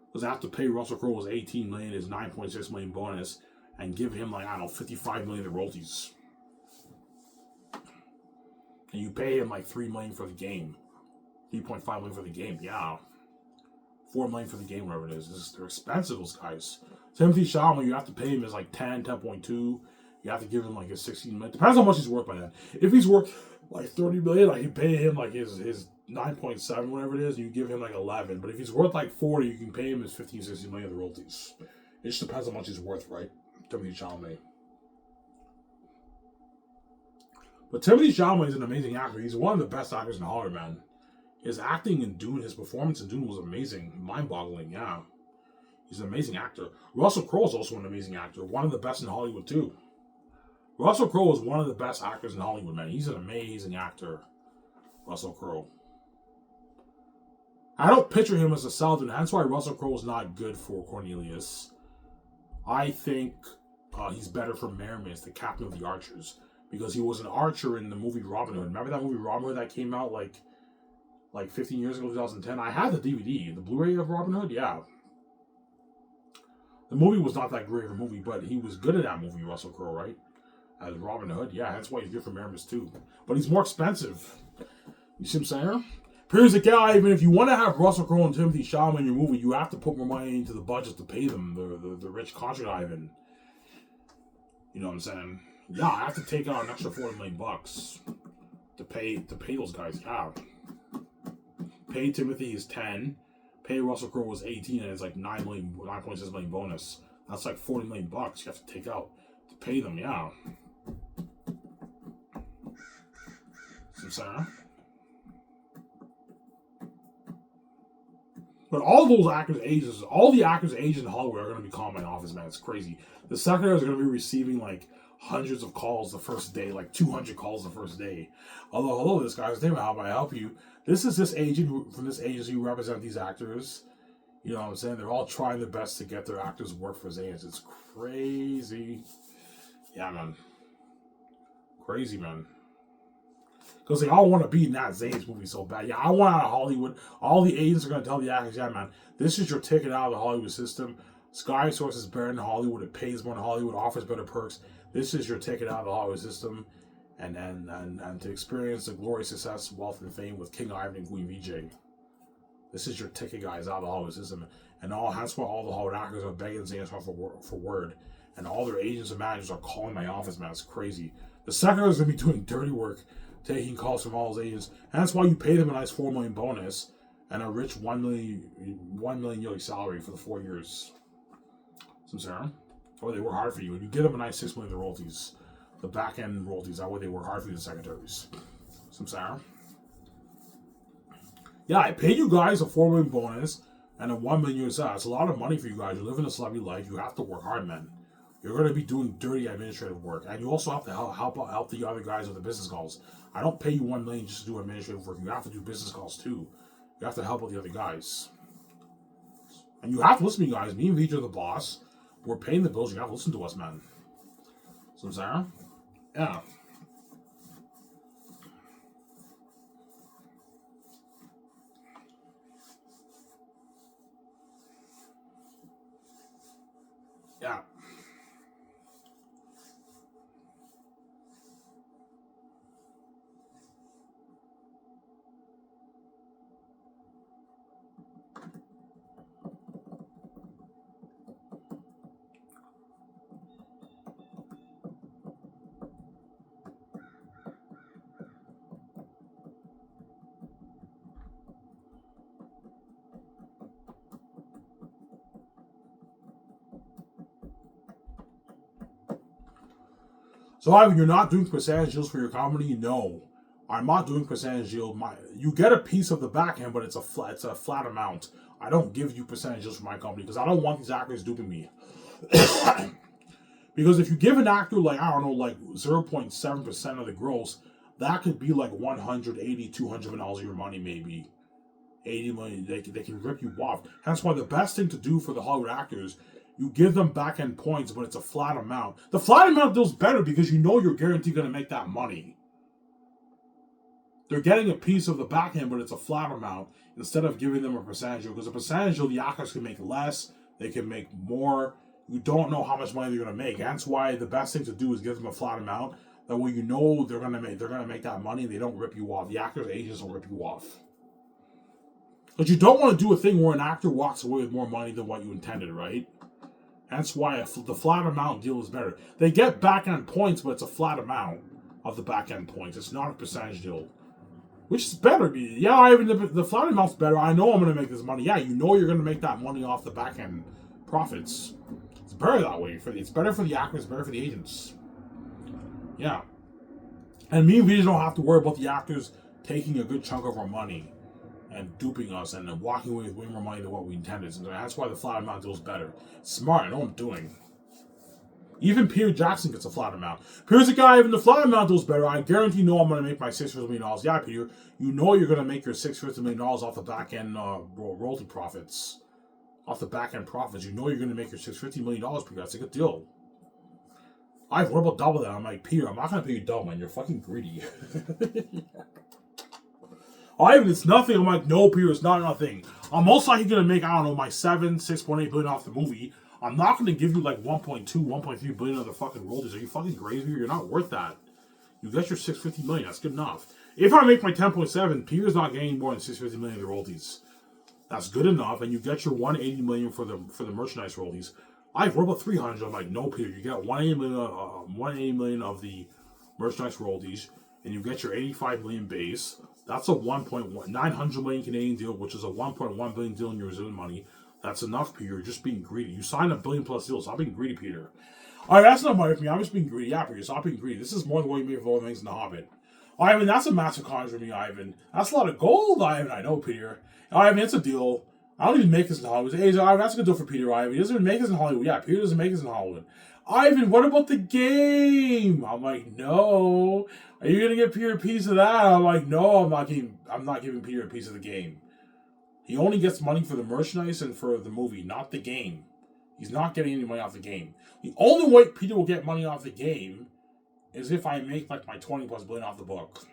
S1: Because I have to pay Russell Crowe's $18 million, his $9.6 million bonus, and give him, like, I don't know, $55 million in royalties. And you pay him, like, $3 million for the game. $3.5 million for the game, yeah. $4 million for the game, whatever it is. They're expensive, those guys. Timothée Chalamet, you have to pay him his, like, 10.2. You have to give him, like, his $16 million. Depends how much he's worth by then. If he's worth like 30 million, like you pay him like his 9.7, whatever it is, you give him like 11. But if he's worth like 40, you can pay him his 15, 16 million of the royalties. It just depends how much he's worth, right? Timothy Chalamet. But Timothy Chalamet is an amazing actor. He's one of the best actors in Hollywood, man. His acting in Dune, his performance in Dune was amazing. Mind-boggling, yeah. He's an amazing actor. Russell Crowe is also an amazing actor. One of the best in Hollywood, too. Russell Crowe is one of the best actors in Hollywood, man. He's an amazing actor. Russell Crowe. I don't picture him as a Southern. That's why Russell Crowe is not good for Cornelius. I think he's better for Maramis, the captain of the archers. Because he was an archer in the movie Robin Hood. Remember that movie Robin Hood that came out like 15 years ago, 2010? I had the DVD, the Blu-ray of Robin Hood, yeah. The movie was not that great of a movie, but he was good at that movie, Russell Crowe, right? As Robin Hood, yeah, that's why he's good for Maramis too. But he's more expensive. You see what I'm saying? Here's the guy, even if you want to have Russell Crowe and Timothy Chalamet in your movie, you have to put more money into the budget to pay them, the rich contract Ivan. You know what I'm saying? Yeah, I have to take out an extra $40 million to pay those guys. Yeah. Pay Timothy is 10. Pay Russell Crowe was 18, and it's like 9.6 million bonus. That's like $40 million you have to take out to pay them. Yeah. So Sarah. But all those actors' ages, all the actors' ages in Hollywood are going to be calling my office, man. It's crazy. The secretaries are going to be receiving like hundreds of calls the first day, like 200 calls the first day. Although, hello, this guy's name, how may I help you? This is this agent from this agency who represent these actors. You know what I'm saying? They're all trying their best to get their actors work for Xanus. It's crazy. Yeah, man. Crazy, man. Because they all want to be in that Xanus movie so bad. Yeah, I want out of Hollywood. All the agents are going to tell the actors, yeah, man, this is your ticket out of the Hollywood system. Skiv SOURCE is better than Hollywood. It pays more than Hollywood. Offers better perks. This is your ticket out of the Hollywood system. And to experience the glory, success, wealth, and fame with King Ivan and Queen VJ. This is your ticket, guys, out of the Hollywood system. And that's why all the Hollywood actors are begging Xanus for word. And all their agents and managers are calling my office, man. It's crazy. The secretaries are going to be doing dirty work, taking calls from all those agents. And that's why you pay them a nice $4 million bonus and a rich $1 million yearly salary for the 4 years. Some Sarah. Or they work hard for you. And you give them a nice $6 million royalties. The back end royalties. That way they work hard for you, the secretaries. Some Sarah. Yeah, I paid you guys a $4 million bonus and a $1 million salary. That's a lot of money for you guys. You're living a celebrity life. You have to work hard, man. You're going to be doing dirty administrative work. And you also have to help the other guys with the business calls. I don't pay you $1 million just to do administrative work. You have to do business calls too. You have to help with the other guys. And you have to listen to me, guys. Me and Vij are the boss. We're paying the bills. You have to listen to us, man. So, Sarah? Yeah. Yeah. So, Ivan, you're not doing percentage deals for your company? No, I'm not doing percentage deal. You get a piece of the back end, but it's a flat amount. I don't give you percentage deals for my company because I don't want these actors duping me. Because if you give an actor like 0.7% of the gross, that could be like $180, $200 million of your money, maybe $80 million. They can rip you off. That's why the best thing to do for the Hollywood actors. You give them back-end points, but it's a flat amount. The flat amount deal's better because you know you're guaranteed going to make that money. They're getting a piece of the back end, but it's a flat amount instead of giving them a percentage deal. Because a percentage deal, the actors can make less, they can make more. You don't know how much money they're going to make. That's why the best thing to do is give them a flat amount. That way you know they're going to make that money and they don't rip you off. The actors' agents don't rip you off. But you don't want to do a thing where an actor walks away with more money than what you intended, right? That's why the flat amount deal is better. They get back end points, but it's a flat amount. of the back end points. It's not a percentage deal. Which is better. Yeah, Ivan, the flat amount's better. I know I'm going to make this money. Yeah, you know you're going to make that money off the back end profits. It's better that way. It's better for the actors, it's better for the agents. Yeah. And me and Vijay don't have to worry about the actors taking a good chunk of our money and duping us and then walking away with way more money than what we intended. So that's why the flat amount deal is better. It's smart. I know what I'm doing. Even Peter Jackson gets a flat amount. Here's a guy, even the flat amount deal's better. I guarantee I'm going to make my $650 million. Yeah, Peter, you know you're going to make your $650 million off the back end royalty profits. Off the back end profits. You know you're going to make your $650 million, Peter. That's a good deal. What about double that? I'm like, Peter, I'm not going to pay you double, man. You're fucking greedy. Ivan, it's nothing. I'm like, no, Peter, it's not nothing. I'm most likely going to make, I don't know, my $6.8 billion off the movie. I'm not going to give you like 1.2, 1.3 billion of the fucking royalties. Are you fucking crazy? You're not worth that. You get your $650 million. That's good enough. If I make my 10.7, Peter's not getting more than $650 million of the royalties. That's good enough, and you get your $180 million for the merchandise royalties. What about 300? I'm like, no, Peter. You get $180 million of the merchandise royalties, and you get your $85 million base. That's a 900 million Canadian deal, which is a 1.1 billion deal in New Zealand money. That's enough, Peter. You're just being greedy. You signed a $1 billion+ deal. Stop being greedy, Peter. All right, that's not money for me. I'm just being greedy. Yeah, Peter, stop being greedy. This is more than what you made for Lord of the Rings and The Hobbit. Ivan, that's a massive contract for me, Ivan. That's a lot of gold, Ivan. I know, Peter. Ivan, it's a deal. I don't even make this in Hollywood. Hey, Ivan, that's a good deal for Peter, Ivan. He doesn't even make this in Hollywood. Yeah, Peter doesn't make this in Hollywood. Ivan, what about the game? I'm like, no. Are you gonna give Peter a piece of that? I'm like, no, I'm not giving Peter a piece of the game. He only gets money for the merchandise and for the movie, not the game. He's not getting any money off the game. The only way Peter will get money off the game is if I make like my 20+ billion off the book.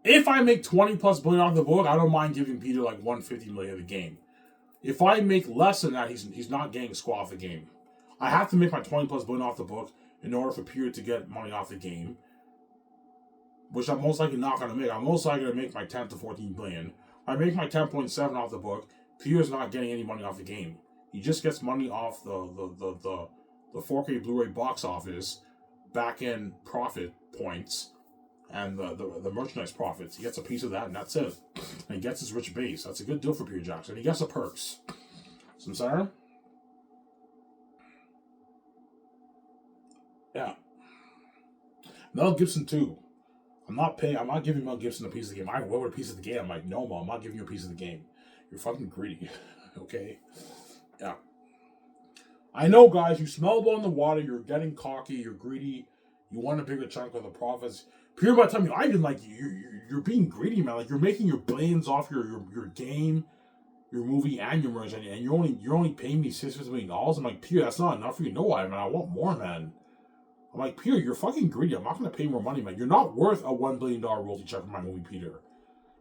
S1: If I make 20+ billion off the book, I don't mind giving Peter like 150 million of the game. If I make less than that, he's not getting squat off the game. I have to make my 20+ billion off the book in order for Peter to get money off the game, which I'm most likely not going to make. I'm most likely going to make my 10 to 14 billion. I make my 10.7 off the book. Peter's not getting any money off the game. He just gets money off the 4K Blu-ray box office, back end profit points, and the merchandise profits. He gets a piece of that, and that's it. And he gets his rich base. That's a good deal for Peter Jackson. He gets the perks. Some Sarah? Yeah. Mel Gibson too. I'm not giving Mel Gibson a piece of the game. I want a piece of the game. I'm like, no, Mom, I'm not giving you a piece of the game. You're fucking greedy. Okay? Yeah. I know, guys, you smell blow in the water, you're getting cocky, you're greedy, you want a bigger chunk of the profits. Peter, by the time I didn't like you're being greedy, man. Like, you're making your billions off your game, your movie, and your merch, and you're only paying me $650 million. I'm like, Peter, that's not enough for you. No, I want more, man. I'm like, Peter, you're fucking greedy. I'm not going to pay more money, man. You're not worth a $1 billion royalty check for my movie, Peter.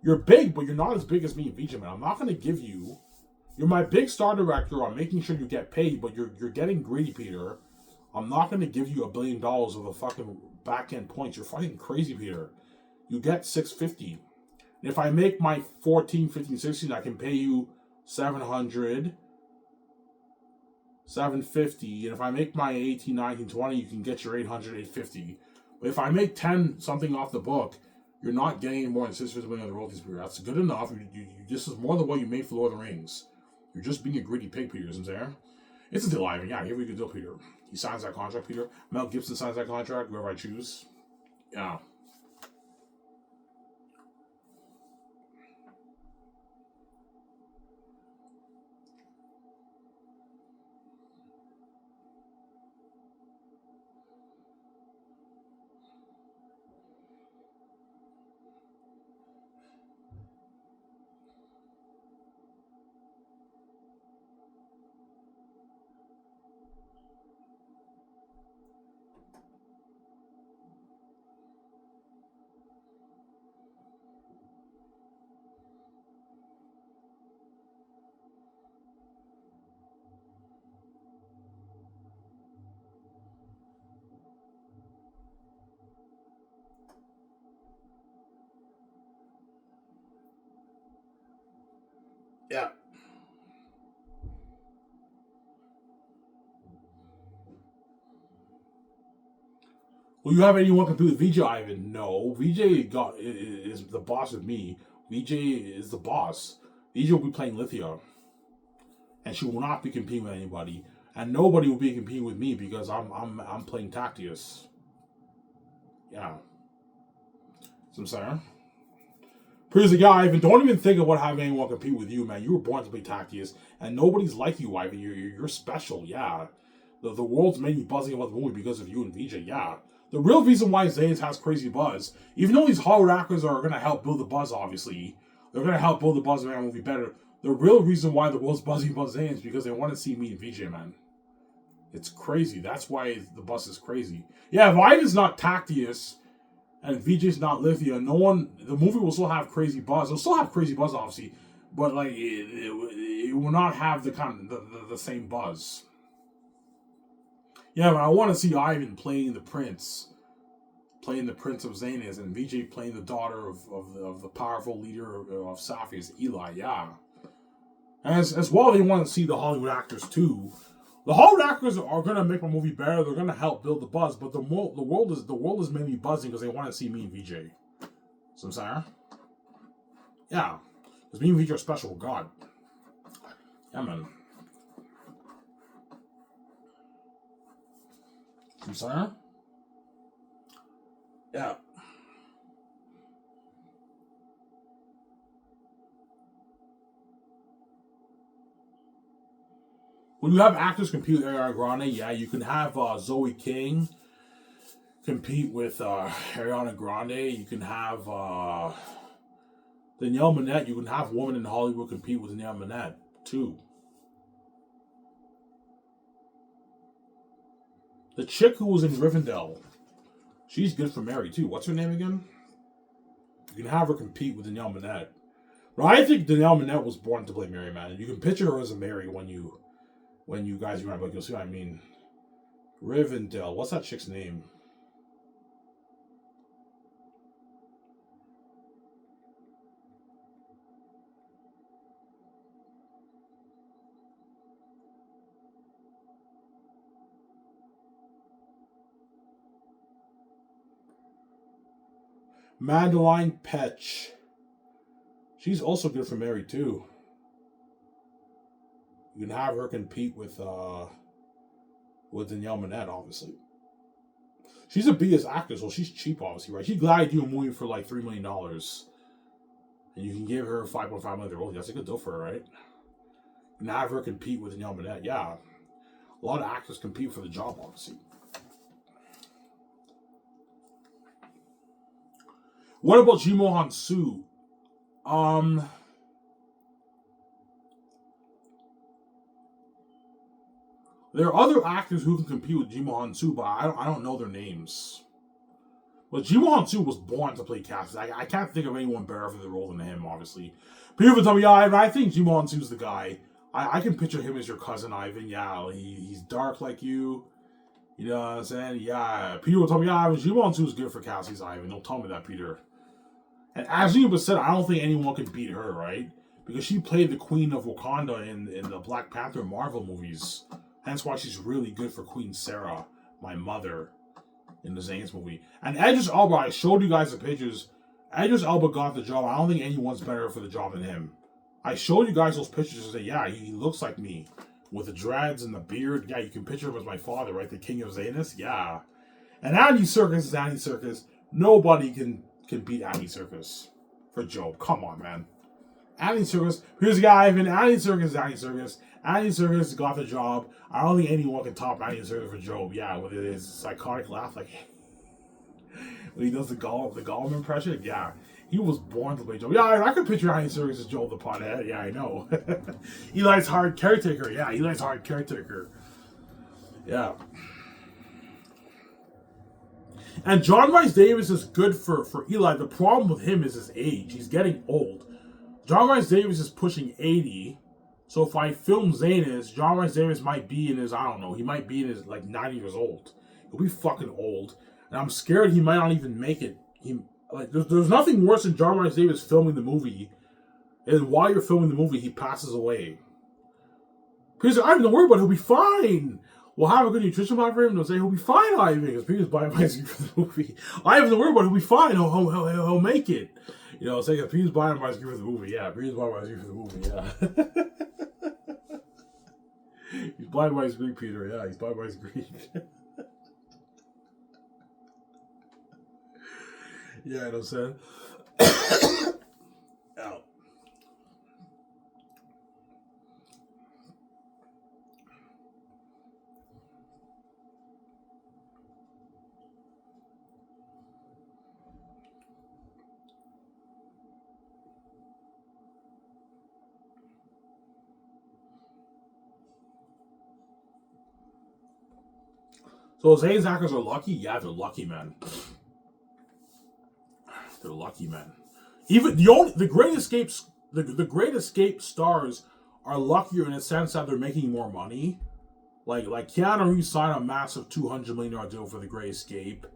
S1: You're big, but you're not as big as me and Vijay, man. I'm not going to give you... You're my big star director. I'm making sure you get paid, but you're getting greedy, Peter. I'm not going to give you $1 billion of the fucking back-end points. You're fucking crazy, Peter. You get $650. And if I make my 14, 15, 16, I can pay you $700... $750, and if I make my 18, 19, 20, you can get your $800, $850. But if I make 10 something off the book, you're not getting any more than $650 million of the royalties, Peter. That's good enough. This is more than what you made for Lord of the Rings. You're just being a greedy pig, Peter, isn't there? It's a deal, Ivan. Yeah, here we go, deal, Peter. He signs that contract, Peter. Mel Gibson signs that contract, whoever I choose. Yeah. Will you have anyone compete with VJ, Ivan? No. Is the boss with me. VJ is the boss. VJ will be playing Lithia. And she will not be competing with anybody. And nobody will be competing with me because I'm playing Tactius. Yeah. So I'm saying. Here's the guy, Ivan. Don't even think of what having anyone compete with you, man. You were born to play Tactius, and nobody's like you, Ivan. You're special, yeah. The world's made me buzzing about the movie because of you and VJ, yeah. The real reason why Xanus has crazy buzz, even though these Hollywood actors are going to help build the buzz, obviously, they're going to help build the buzz and make the movie better. The real reason why the world's buzzing about Xanus is because they want to see me and VJ, man. It's crazy. That's why the buzz is crazy. Yeah, if Ivan's not Tactius and VJ's not Lithia, the movie will still have crazy buzz. It'll still have crazy buzz, obviously, but like it will not have the same buzz. Yeah, but I want to see Ivan playing the prince of Xanus, and VJ playing the daughter of the powerful leader of Safius, Eli. Yeah, as well, they want to see the Hollywood actors too. The Hollywood actors are gonna make my movie better. They're gonna help build the buzz, but the world is mainly buzzing because they want to see me and VJ. So I'm saying, yeah, because me and VJ are special. God, yeah, man. I'm saying, yeah. When you have actors compete with Ariana Grande, yeah, you can have Zoe King compete with Ariana Grande. You can have Danielle Minette. You can have women in Hollywood compete with Danielle Minette, too. The chick who was in Rivendell, she's good for Mary, too. What's her name again? You can have her compete with Danielle Minette. But I think Danielle Minette was born to play Mary, man. You can picture her as a Mary when you guys remember, like, you'll see what I mean. Rivendell. What's that chick's name? Madeline Petch. She's also good for Mary, too. You can have her compete with Danielle Minette, obviously. She's a B-list actress, so she's cheap, obviously, right? She's glad you do a movie for like $3 million. And you can give her $5.5 million. That's a good deal for her, right? You can have her compete with Danielle Minette. Yeah. A lot of actors compete for the job, obviously. What about Jimo Hansu? There are other actors who can compete with Jimo Hansu, but I don't know their names. But Jimo Hansu was born to play Cassius. I can't think of anyone better for the role than him, obviously. People tell me, yeah, I think Jimo Hansu's the guy. I can picture him as your cousin, Ivan. Yeah, he's dark like you. You know what I'm saying? Yeah. Peter will tell me, yeah, Jimo Hansu's good for Cassius, Ivan. Don't tell me that, Peter. And as you said, I don't think anyone can beat her, right? Because she played the Queen of Wakanda in the Black Panther Marvel movies. Hence why she's really good for Queen Sarah, my mother, in the Xanus movie. And Idris Elba, I showed you guys the pictures. Idris Elba got the job. I don't think anyone's better for the job than him. I showed you guys those pictures and said, yeah, he looks like me. With the dreads and the beard. Yeah, you can picture him as my father, right? The King of Xanus. Yeah. And Andy Serkis is Andy Serkis. Nobody can beat Andy Serkis for Job. Come on, man. Andy Serkis. Here's a guy, Ivan. Andy Serkis is Andy Serkis. Andy Serkis got the job. I don't think anyone can top Andy Serkis for Job. Yeah, with his psychotic laugh, like when he does the Gollum impression. Yeah, he was born to play Job. Yeah, I could picture Andy Serkis as Job the pothead. Yeah, I know. Eli's hard caretaker. Yeah, Eli's hard caretaker. Yeah. And John Rhys Davis is good for Eli. The problem with him is his age. He's getting old. John Rhys Davis is pushing 80. So if I film Xanus, John Rhys Davis might be in his, I don't know, he might be in his, like, 90 years old. He'll be fucking old. And I'm scared he might not even make it. There's nothing worse than John Rhys Davis filming the movie, and while you're filming the movie, he passes away. Because I don't worry about it, he'll be fine. We'll have a good nutrition plan for him. They'll say he'll be fine, Ivan, because Peter's buying my script for the movie. I have to worry about it. He'll be fine. He'll make it. You know, say Peter's buying my script for the movie. Yeah, Peter's buying my script for the movie. Yeah. He's buying my script, Peter. Yeah, he's buying my script. Yeah, you know what I'm saying? Ow. So Zane's hackers are lucky? Yeah, they're lucky, man. They're lucky, man. Even the Great Escapes, the Great Escape stars are luckier in a sense that they're making more money. Like Keanu Reeves signed a massive $200 million deal for the Great Escape.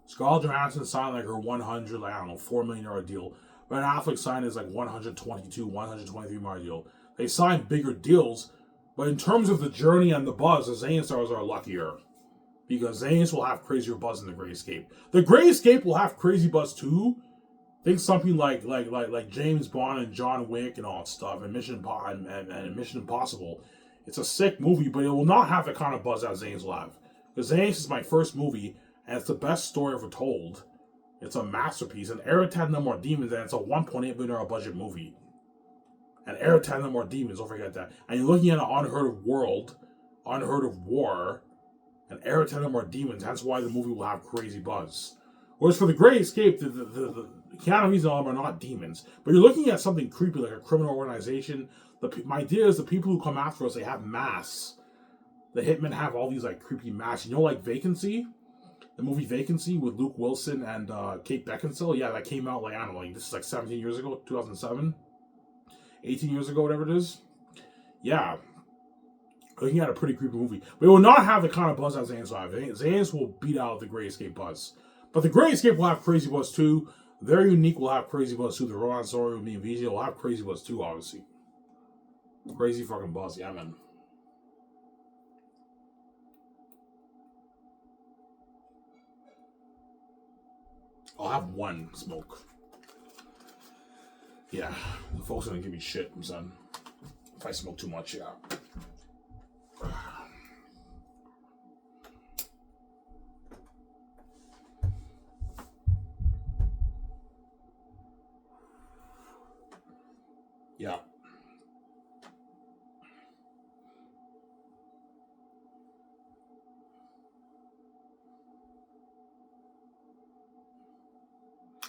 S1: Scarlett Johansson signed like her $4 million deal. Ben Affleck signed his like $123 million deal. They signed bigger deals, but in terms of the journey and the buzz, the Zane stars are luckier. Because Xanus will have crazier buzz than the Great Escape. The Great Escape will have crazy buzz too. Think something like James Bond and John Wick and all that stuff, and Mission Impossible. It's a sick movie, but it will not have the kind of buzz that Xanus will have. Because Xanus is my first movie, and it's the best story ever told. It's a masterpiece. And Era 10 No More Demons, and it's a $1.8 million budget movie. And Era 10 No More Demons, don't forget that. And you're looking at an unheard of world, unheard of war, and Era 10 No More Demons. That's why the movie will have crazy buzz. Whereas for the Great Escape, the Keanu Reeves and all them are not demons. But you're looking at something creepy, like a criminal organization. My idea is the people who come after us, they have masks. The hitmen have all these like creepy masks. You know, like Vacancy? The movie Vacancy with Luke Wilson and Kate Beckinsale? Yeah, that came out like, I don't know, like this is like 17 years ago, 2007? 18 years ago, whatever it is. Yeah. Looking at a pretty creepy movie. But it will not have the kind of buzz that Xanus will have. Xanus will beat out the Great Escape buzz. But the Great Escape will have crazy buzz too. Their Unique will have crazy buzz too. The Rowan story with me and VJ will have crazy buzz too, obviously. Crazy fucking buzz, yeah, man. I'll have one smoke. Yeah, the folks are gonna give me shit, son. If I smoke too much, yeah. Yeah.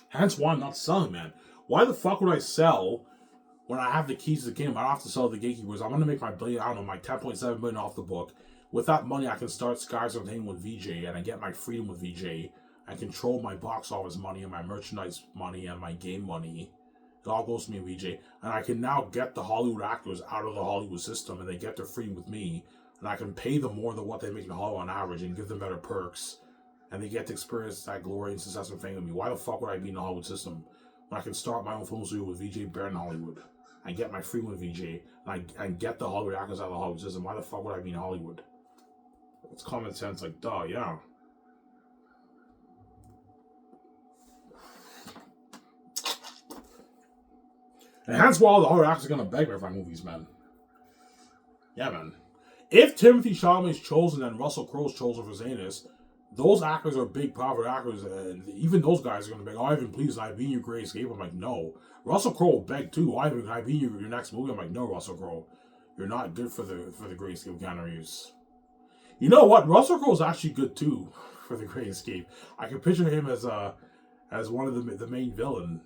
S1: Hence why I'm not selling, man. Why the fuck would I sell when I have the keys to the kingdom? I don't have to sell the gatekeepers. I'm gonna make my billion, I don't know, my 10.7 million off the book. With that money, I can start Skiv SOURCE with VJ, and I get my freedom with VJ. I control my box office money and my merchandise money and my game money. It all goes to me and VJ. And I can now get the Hollywood actors out of the Hollywood system, and they get their freedom with me. And I can pay them more than what they make in Hollywood on average and give them better perks. And they get to experience that glory and success and fame with me. Why the fuck would I be in the Hollywood system when I can start my own film studio with VJ Bear in Hollywood? I get my freedom with VJ, and I get the Hollywood actors out of the Hollywood system. Why the fuck would I be in Hollywood? It's common sense, like, duh, yeah. And hence why all the other actors are gonna beg me for my movies, man. Yeah, man. If Timothy Chalamet's chosen and Russell Crowe's chosen for Xanus, those actors are big, powerful actors, and even those guys are gonna beg, Ivan, please, I've been your Great Escape. I'm like, no. Russell Crowe will beg too. Ivan, can I be your next movie? I'm like, no, Russell Crowe. You're not good for the Great Escape of Keanu Reeves. You know what? Russell Crowe's actually good too for the Great Escape. I can picture him as one of the main villain.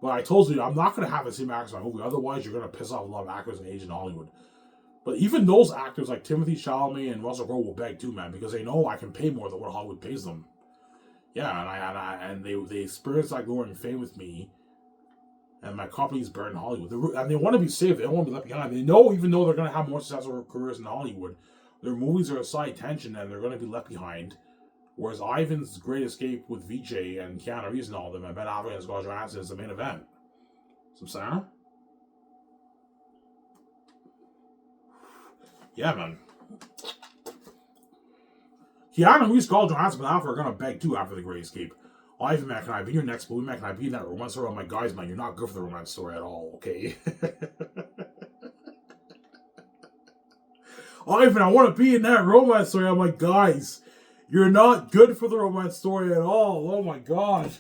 S1: But I told you, I'm not going to have the same actors in my movie. Otherwise, you're going to piss off a lot of actors in Asian Hollywood. But even those actors like Timothy Chalamet and Russell Crowe will beg too, man, because they know I can pay more than what Hollywood pays them. Yeah, and they experience that glory and fame with me. And my company's buried in Hollywood. And they want to be safe. They don't want to be left behind. They know, even though they're going to have more successful careers in Hollywood, their movies are a side tension and they're going to be left behind. Whereas Ivan's Great Escape with VJ and Keanu Reeves and all of them, and Ben Affleck and Scarlett Johansson is the main event. So I'm saying? Yeah, man. Keanu Reeves, Scarlett Johansson, and Alfred are gonna beg too after the Great Escape. Ivan, man, can I be in your next movie, man? Can I be in that romance story? I'm like, guys, man, you're not good for the romance story at all, okay? Ivan, I want to be in that romance story. I'm like, guys, you're not good for the romance story at all. Oh my god.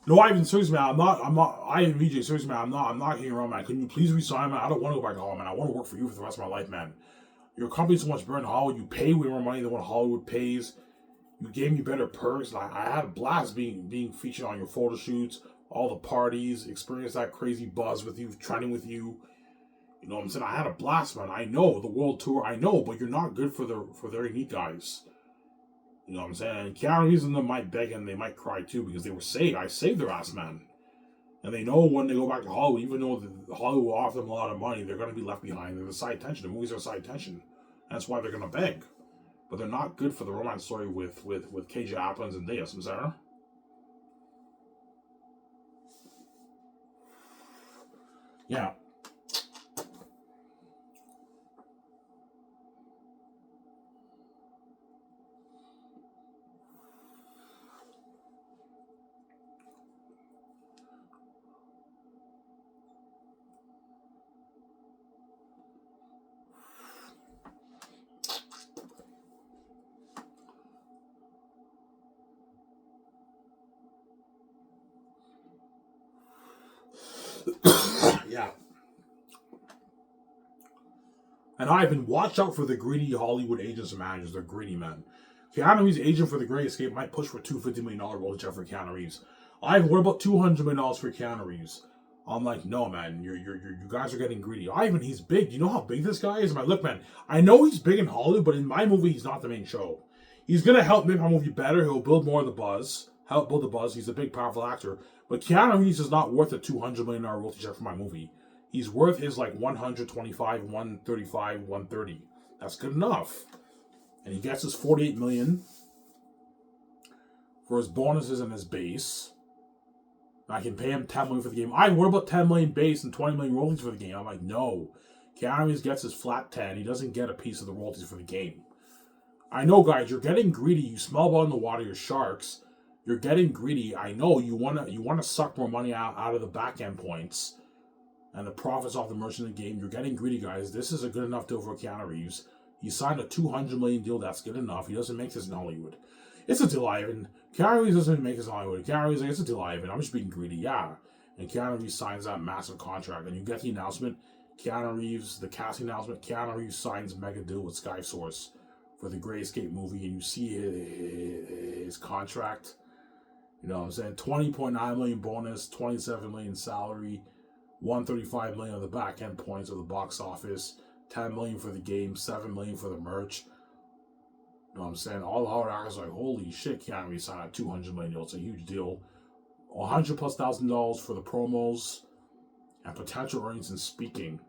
S1: No, Ivan, seriously, man, Ivan VJ, seriously, man, I'm not getting around, man. Can you please resign, man? I don't want to go back to Hollywood, man. I want to work for you for the rest of my life, man. Your company's so much better in Hollywood. You pay way more money than what Hollywood pays. You gave me better perks. I had a blast being featured on your photo shoots, all the parties, experienced that crazy buzz with you, training with you. You know what I'm saying? I had a blast, man. I know the world tour. I know, but you're not good for their elite guys. You know what I'm saying? Keanu Reeves and them might beg and they might cry too because they were saved. I saved their ass, man. And they know when they go back to Hollywood, even though Hollywood will offer them a lot of money, they're going to be left behind. They're the side tension. The movies are side tension. That's why they're going to beg. But they're not good for the romance story with KJ Applins and Deus, I'm sorry. Yeah. Yeah. And Ivan, watch out for the greedy Hollywood agents and managers. They're greedy, man. Keanu Reeves' agent for The Great Escape might push for $250 million royalty check for Keanu Reeves. Ivan, what about $200 million for Keanu Reeves? I'm like, no, man, you guys are getting greedy. Ivan, he's big. You know how big this guy is? I'm like, look, man, I know he's big in Hollywood, but in my movie, he's not the main show. He's gonna help make my movie better. He'll build more of the buzz. Help build the buzz. He's a big, powerful actor. But Keanu Reeves is not worth a $200 million royalty check for my movie. He's worth his like 125, 135, 130. That's good enough. And he gets his $48 million for his bonuses and his base. I can pay him $10 million for the game. What about $10 million base and $20 million royalties for the game? I'm like, no. Keanu Reeves gets his flat 10. He doesn't get a piece of the royalties for the game. I know, guys, you're getting greedy. You smell blood in the water. You're sharks. You're getting greedy. I know you wanna suck more money out of the back end points and the profits off the merchant in the game. You're getting greedy, guys. This is a good enough deal for Keanu Reeves. He signed a $200 million deal. That's good enough. He doesn't make this in Hollywood. It's a deal, Ivan. Keanu Reeves doesn't make this in Hollywood. Keanu Reeves like, it's a deal, Ivan. I'm just being greedy. Yeah. And Keanu Reeves signs that massive contract. And you get the announcement. Keanu Reeves, the casting announcement, Keanu Reeves signs mega deal with Skiv SOURCE for the Great Escape movie. And you see his contract. You know what I'm saying? $20.9 million bonus, $27 million salary, $135 million on the back end points of the box office, $10 million for the game, $7 million for the merch. You know what I'm saying? All the hard actors are like, holy shit, Keanu Reeves signed a $200 million deal. It's a huge deal. $100,000+ for the promos and potential earnings in speaking.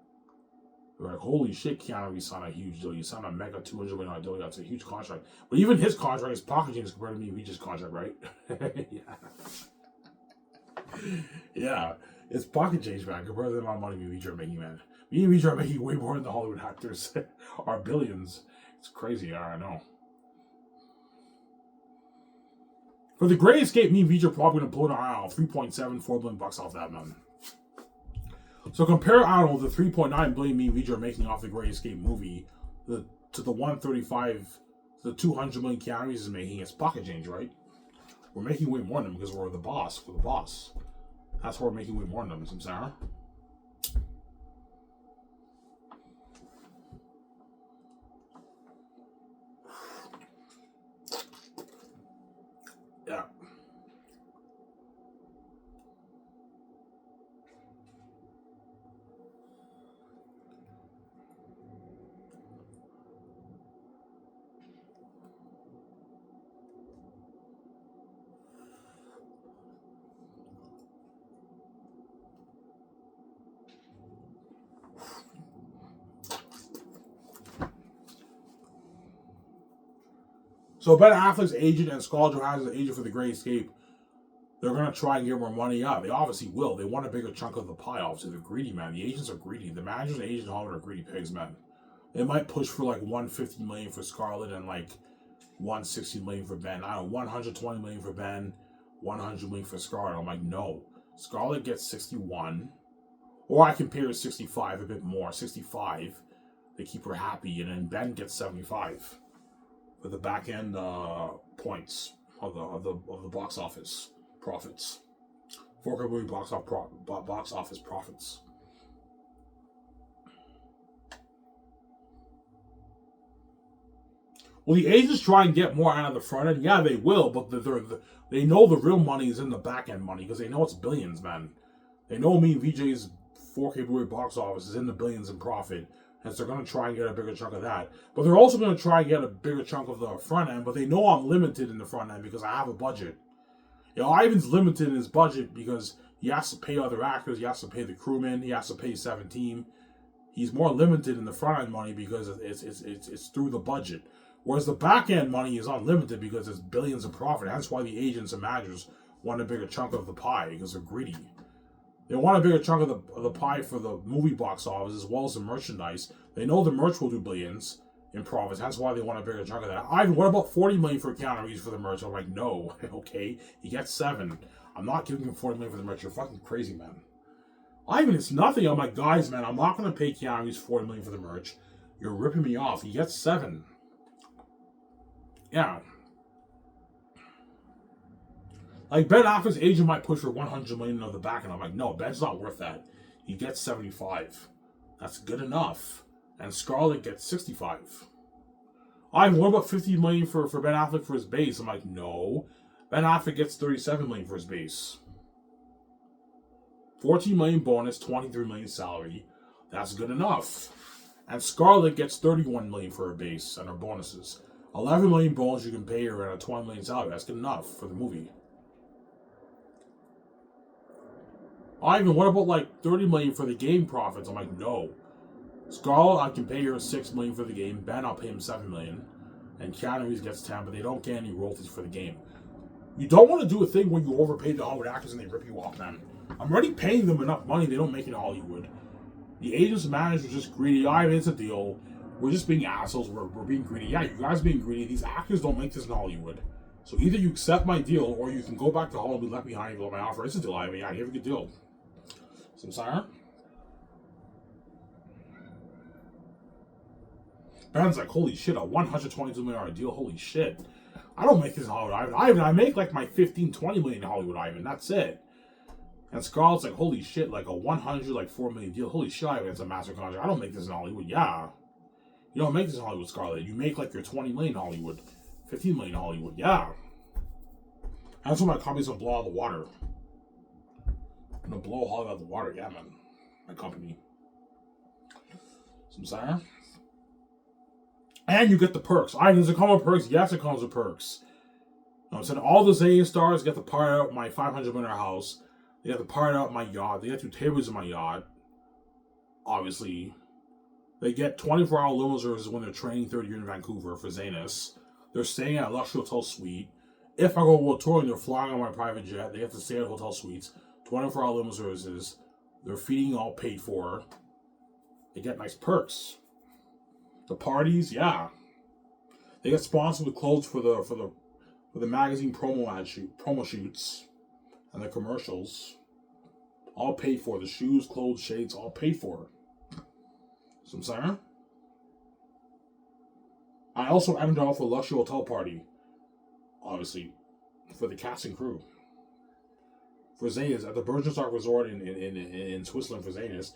S1: They're like, holy shit, Keanu Reeves signed a huge deal. You signed a mega $200 million deal. That's a huge contract. But even his contract is pocket change compared to me, Reach's contract, right? Yeah. Yeah. It's pocket change, man, compared to the amount of money me and Reach are making, man. Me and Reach are making way more than the Hollywood actors are billions. It's crazy, I know. For the Great Escape, me and Reach are probably going to pull around $3.74 billion off that, man. So compare, I don't know, the $3.9 billion me and Reach are making off the Great Escape movie to the 135, the $200 million Keanu Reeves is making. It's pocket change, right? We're making way more than them because we're the boss. We're the boss. That's why we're making way more than them, Sarah. Yeah. So Ben Affleck's agent and Scarlett Johansson's agent for the Great Escape they're going to try and get more money out. They obviously will. They want a bigger chunk of the pie. Obviously, they're greedy, man. The agents are greedy. The managers and agents in Hollywood are greedy pigs, man. They might push for like $150 million for Scarlett and like $160 million for Ben. I don't know, $120 million for Ben, $100 million for Scarlett. I'm like, no. Scarlett gets 61, or I can pay her 65, a bit more, 65. They keep her happy, and then Ben gets 75 for the back end points of the box office profits. Forker movie box office profits. Well, the agents try and get more out of the front end. Yeah, they will, but they know the real money is in the back end money because they know it's billions, man. They know me and VJ's 4K Blu-ray box office is in the billions in profit, and so they're going to try and get a bigger chunk of that. But they're also going to try and get a bigger chunk of the front end, but they know I'm limited in the front end because I have a budget. You know, Ivan's limited in his budget because he has to pay other actors, he has to pay the crewmen, he has to pay 17. He's more limited in the front end money because it's through the budget. Whereas the back end money is unlimited because it's billions of profit. That's why the agents and managers want a bigger chunk of the pie because they're greedy. They want a bigger chunk of the pie for the movie box office as well as the merchandise. They know the merch will do billions in profits. That's why they want a bigger chunk of that. Ivan, what about $40 million for Keanu Reeves for the merch? I'm like, no. Okay, he gets 7. I'm not giving him $40 million for the merch. You're fucking crazy, man. Ivan, it's nothing. I'm like, guys, man, I'm not going to pay Keanu Reeves $40 million for the merch. You're ripping me off. He gets 7. Yeah. Like, Ben Affleck's agent might push for $100 million of the back, and I'm like, no, Ben's not worth that. He gets 75. That's good enough. And Scarlett gets 65. Ivan, what about $50 million for Ben Affleck for his base? I'm like, no. Ben Affleck gets $37 million for his base. $14 million bonus, $23 million salary. That's good enough. And Scarlett gets $31 million for her base and her bonuses. $11 million bonus you can pay her at a $20 million salary. That's good enough for the movie. Ivan, what about like $30 million for the game profits? I'm like, no. Scarlett, I can pay her $6 million for the game. Ben, I'll pay him $7 million. And Keanu Reeves gets 10, but they don't get any royalties for the game. You don't want to do a thing where you overpay the Hollywood actors and they rip you off, man. I'm already paying them enough money, they don't make it in Hollywood. The agents and managers are just greedy. Ivan, it's a deal. We're just being assholes. We're being greedy. Yeah, you guys being greedy. These actors don't make this in Hollywood. So either you accept my deal or you can go back to Hollywood, left behind, and go, my offer. It's a deal, Ivan. Yeah, you have a good deal. Some sire? Ben's like, holy shit, a $122 million deal. Holy shit. I don't make this in Hollywood, Ivan. I make like my $15, $20 million in Hollywood, Ivan. That's it. And Scarlett's like, holy shit, like a $4 million deal. Holy shit, Ivan, it's a master contract. I don't make this in Hollywood. Yeah. You don't make this in Hollywood, Scarlett. You make like your $20 million in Hollywood. $15 million in Hollywood. Yeah. That's when my company's gonna blow out of the water. I'm gonna blow Hollywood out of the water. Yeah, man. My company. Some sire. And you get the perks. Does it come with perks? Yes, it comes with perks. I'm saying all the Xanus stars get the part out my 500 million house. They get the part out my yacht. They get 2 tables in my yacht. Obviously. They get 24-hour limo services when they're training third year in Vancouver for Xanus. They're staying at a luxury hotel suite. If I go world touring, they're flying on my private jet. They have to stay at hotel suites. 24-hour limo services. Their feeding all paid for. They get nice perks. The parties, yeah. They get sponsored with clothes for the magazine promo shoots and the commercials. All paid for. The shoes, clothes, shades, all paid for. Some sire. I also ended off a luxury hotel party. Obviously, for the cast and crew. For Xanus, at the Bergenstock Resort in Switzerland for Xanus.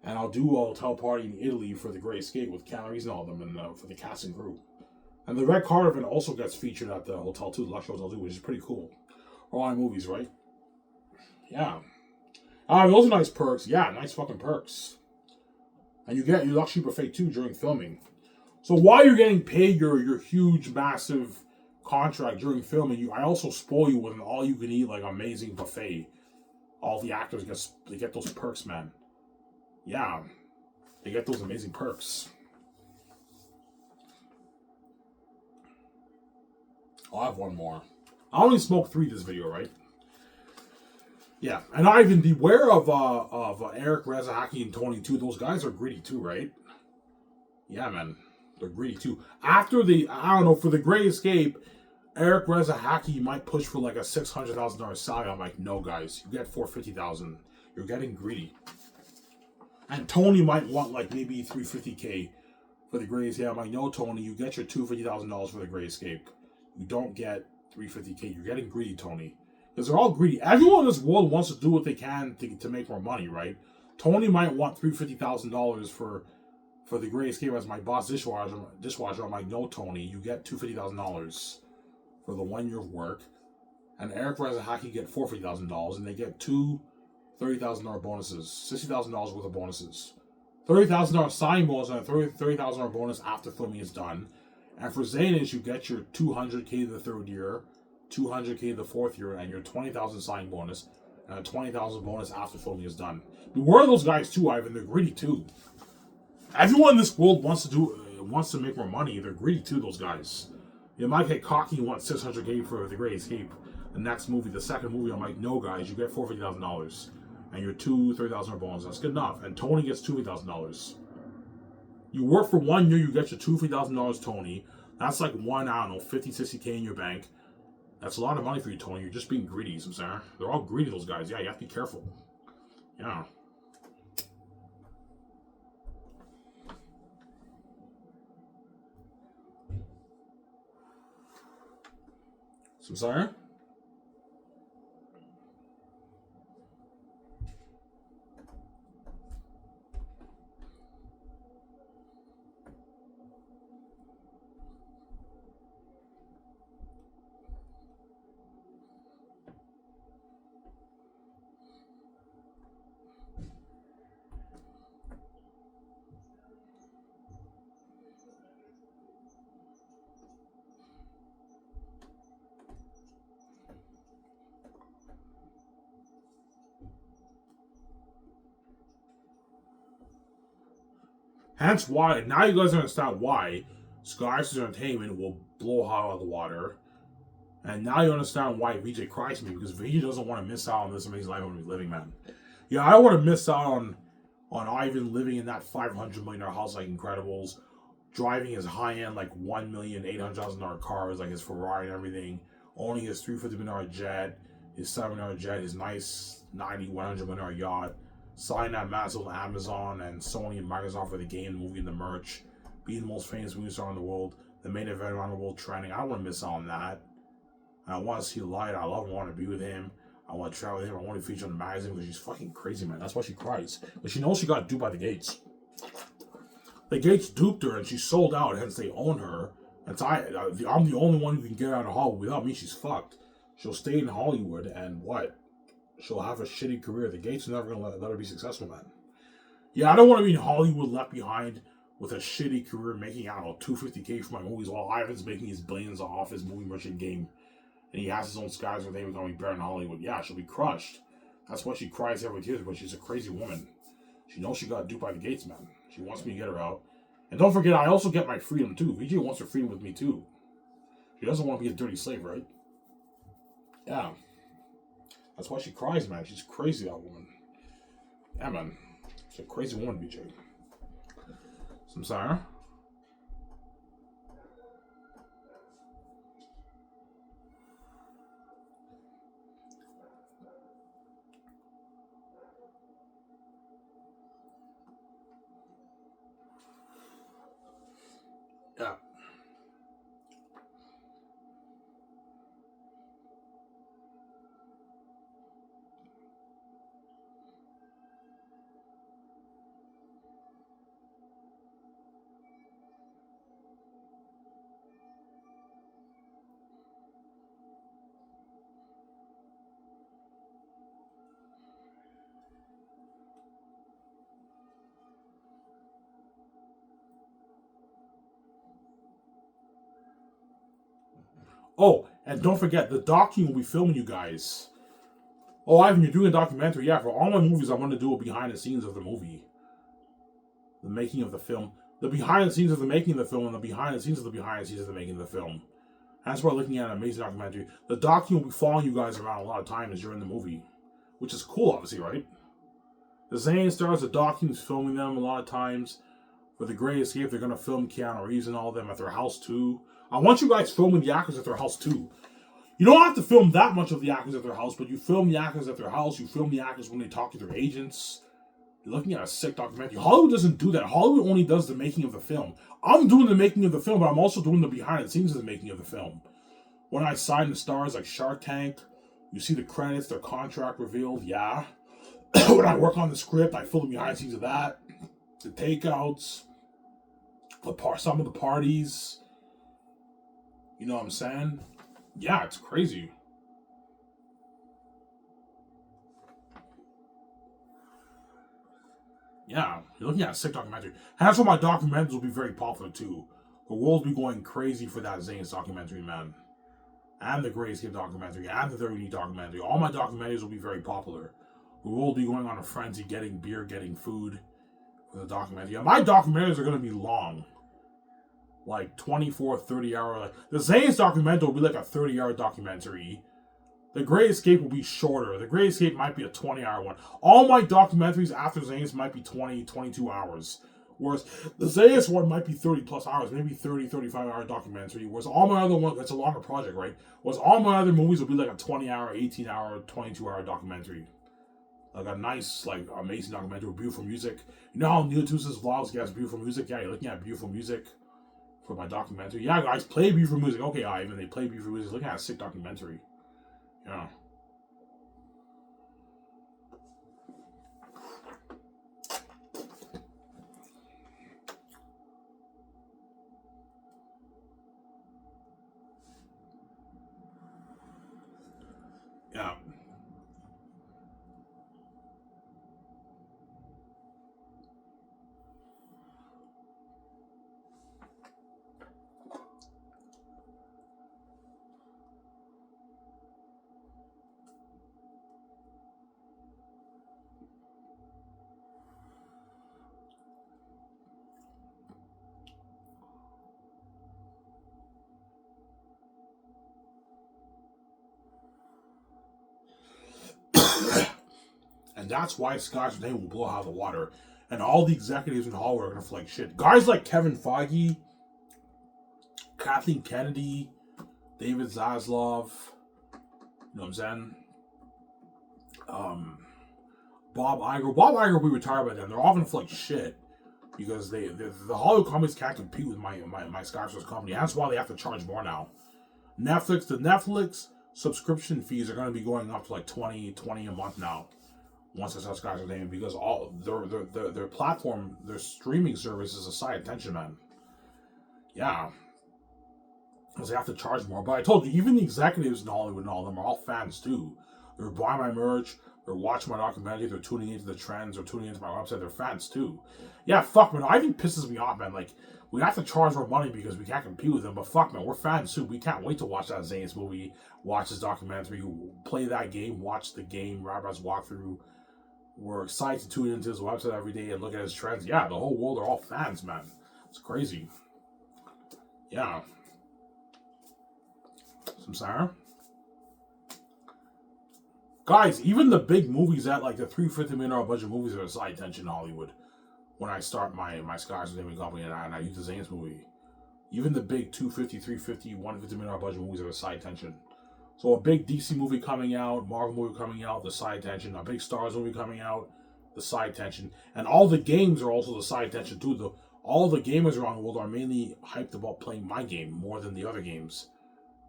S1: And I'll do a hotel party in Italy for the Great Escape with calories and all of them, and for the cast and crew. And the red carpet also gets featured at the hotel too, the luxury hotel too, which is pretty cool. All my movies, right? Yeah. Those are nice perks. Yeah, nice fucking perks. And you get your luxury buffet too during filming. So while you're getting paid your huge, massive contract during filming, I also spoil you with an all-you-can-eat, like, amazing buffet. All the actors get those perks, man. Yeah, they get those amazing perks. I'll have one more. I only smoked 3 this video, right? Yeah, and Ivan, beware of Eric Razahaki and Tony too. Those guys are greedy too, right? Yeah, man, they're greedy too. After the, I don't know, for the Great Escape, Eric Razahaki might push for like a $600,000 salary. I'm like, no, guys, you get $450,000. You're getting greedy. And Tony might want like maybe $350K for the Great Escape. I'm like, no, Tony, you get your $250,000 for the Great Escape. You don't get $350K. You're getting greedy, Tony. Because they're all greedy. Everyone in this world wants to do what they can to make more money, right? Tony might want $350,000 for the Great Escape as my boss dishwasher. I'm like, no, Tony, you get $250,000 for the 1 year of work. And Eric Razahaki get $450,000, and they get two $30,000 bonuses, $60,000 worth of bonuses. $30,000 signing bonus and a $30,000 bonus after filming is done. And for Xanus, you get your $200K the third year, $200K the fourth year, and your $20,000 signing bonus, and a $20,000 bonus after filming is done. Beware of those guys too, Ivan. They're greedy too. Everyone in this world wants to make more money. They're greedy too. Those guys. You might get cocky and want $600K for the Great Escape. The next movie, the second movie, I'm like, no, guys, you get $450,000 and your two $30,000 bonus. That's good enough. And Tony gets $250,000. You work for 1 year, you get your $250,000, Tony. That's like one, I don't know, 50, 60K in your bank. That's a lot of money for you, Tony. You're just being greedy, you know what I'm saying? They're all greedy, those guys. Yeah, you have to be careful. Yeah. So, sorry? Hence why, now you guys understand why Skiv SOURCE Entertainment will blow hot out of the water. And now you understand why VJ cries to me, because VJ doesn't want to miss out on this amazing life he's living, man. Yeah, I don't want to miss out on Ivan living in that $500 million house like Incredibles, driving his high-end like $1,800,000 cars like his Ferrari and everything, owning his $350 million jet, his $7 million jet, his nice $90, $100 million yacht, selling that massive Amazon and Sony and Microsoft for the game, the movie, and the merch, being the most famous movie star in the world, the main event around the world trending. I don't want to miss out on that. I want to see Light. I love him. I want to be with him. I want to travel with him. I want to feature on the magazine because she's fucking crazy, man. That's why she cries. But she knows she got duped by the Gates. The Gates duped her and she sold out, hence they own her. And so I'm the only one who can get out of Hollywood. Without me, she's fucked. She'll stay in Hollywood and what? She'll have a shitty career. The Gates are never going to let her be successful, man. Yeah, I don't want to be in Hollywood left behind with a shitty career making, I don't know, $250K for my movies while Ivan's making his billions off his movie merchant game. And he has his own skies with him going better in Hollywood. Yeah, she'll be crushed. That's why she cries every tears, but she's a crazy woman. She knows she got duped by the Gates, man. She wants me to get her out. And don't forget, I also get my freedom, too. VJ wants her freedom with me, too. She doesn't want to be a dirty slave, right? Yeah. That's why she cries, man. She's crazy, that woman. Yeah, man. She's a crazy woman, VJ. I'm sorry. Yeah. Oh, and don't forget, the docu will be filming you guys. Oh, Ivan, you're doing a documentary. Yeah, for all my movies, I want to do a behind the scenes of the movie. The making of the film. The behind the scenes of the making of the film and the behind the scenes of the behind the scenes of the making of the film. That's why looking at an amazing documentary. The docu will be following you guys around a lot of times during the movie. which is cool, obviously, right? The Xanus stars, the doc team's filming them a lot of times. For The Great Escape, they're going to film Keanu Reeves and all of them at their house, too. I want you guys filming the actors at their house, too. You don't have to film that much of the actors at their house, but you film the actors at their house. You film the actors when they talk to their agents. You're looking at a sick documentary. Hollywood doesn't do that. Hollywood only does the making of the film. I'm doing the making of the film, but I'm also doing the behind the scenes of the making of the film. When I sign the stars like Shark Tank, you see the credits, their contract revealed, yeah. When I work on the script, I film the behind the scenes of that. The takeouts, some of the parties. You know what I'm saying? Yeah, it's crazy. Yeah, you're looking at a sick documentary. And that's why my documentaries will be very popular too. The world will be going crazy for that Xanus documentary, man. And the Great Escape documentary, and the 30 documentary. All my documentaries will be very popular. The world will be going on a frenzy, getting beer, getting food for the documentary. Yeah, my documentaries are going to be long. Like 24, 30 hour. Like, the Xanus documentary will be like a 30-hour documentary. The Great Escape will be shorter. The Great Escape might be a 20-hour one. All my documentaries after Xanus might be 20, 22 hours. Whereas the Xanus one might be 30 plus hours, maybe 30, 35-hour documentary. Whereas all my other ones, it's a longer project, right? Whereas all my other movies will be like a 20-hour, 18-hour, 22-hour documentary. Like a nice, like, amazing documentary with beautiful music. You know how Neil Tusa's vlogs gets beautiful music? Yeah, you're looking at beautiful music for my documentary. Yeah, guys, play beautiful music. Okay, Ivan, they play beautiful music. Looking at a sick documentary. Yeah. Yeah. And that's why Scott's name will blow out of the water. And all the executives in Hollywood are going to feel like shit. Guys like Kevin Feige, Kathleen Kennedy, David Zaslav, you know what I'm saying? Bob Iger. Bob Iger will be retired by then. They're all going to feel like shit. Because the Hollywood companies can't compete with my Scott SOURCE company. That's why they have to charge more now. The Netflix subscription fees are going to be going up to like $20 a month now. Once I start Scott SOURCE name, because all their platform, their streaming service is a side attention, man. Yeah. Because they have to charge more. But I told you, even the executives in Hollywood and all of them are all fans too. They're buying my merch, they're watching my documentary, they're tuning into the trends, they're tuning into my website, they're fans too. Yeah, fuck, man. Ivan pisses me off, man. Like, we have to charge more money because we can't compete with them. But fuck, man, we're fans too. We can't wait to watch that Xanus movie, watch this documentary, play that game, watch the game, Rabbi's walkthrough. We're excited to tune into his website every day and look at his trends. Yeah, the whole world are all fans, man. It's crazy. Yeah. Some Sarah. Guys, even the big movies at like the $350 million budget movies are a side attention in Hollywood. When I start my Sky SOURCE naming company and I use the Xanus movie. Even the big $250, $350, $150 million budget movies are a side attention. So a big DC movie coming out, Marvel movie coming out, the side tension. A big Star Wars movie coming out, the side tension. And all the games are also the side tension too. All the gamers around the world are mainly hyped about playing my game more than the other games.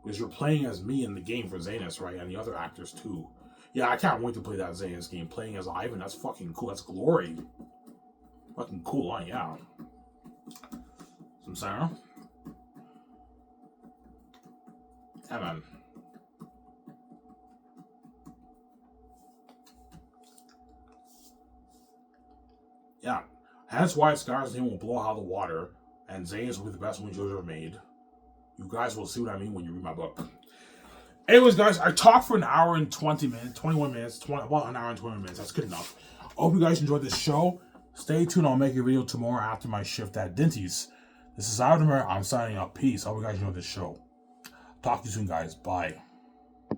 S1: Because you're playing as me in the game for Xanus, right? And the other actors too. Yeah, I can't wait to play that Xanus game. Playing as Ivan, that's fucking cool. That's glory. Fucking cool, huh? Yeah. Some Sarah. Yeah, man. Yeah. That's why Scar's name will blow out of the water, and Xanus will be the best one Jojo ever made. You guys will see what I mean when you read my book. Anyways, guys, I talked for an hour and 20 minutes, 21 minutes, about an hour and 20 minutes. That's good enough. I hope you guys enjoyed this show. Stay tuned. I'll make a video tomorrow after my shift at Dinty's. This is Adam. I'm signing up. Peace. I hope you guys enjoyed this show. Talk to you soon, guys. Bye.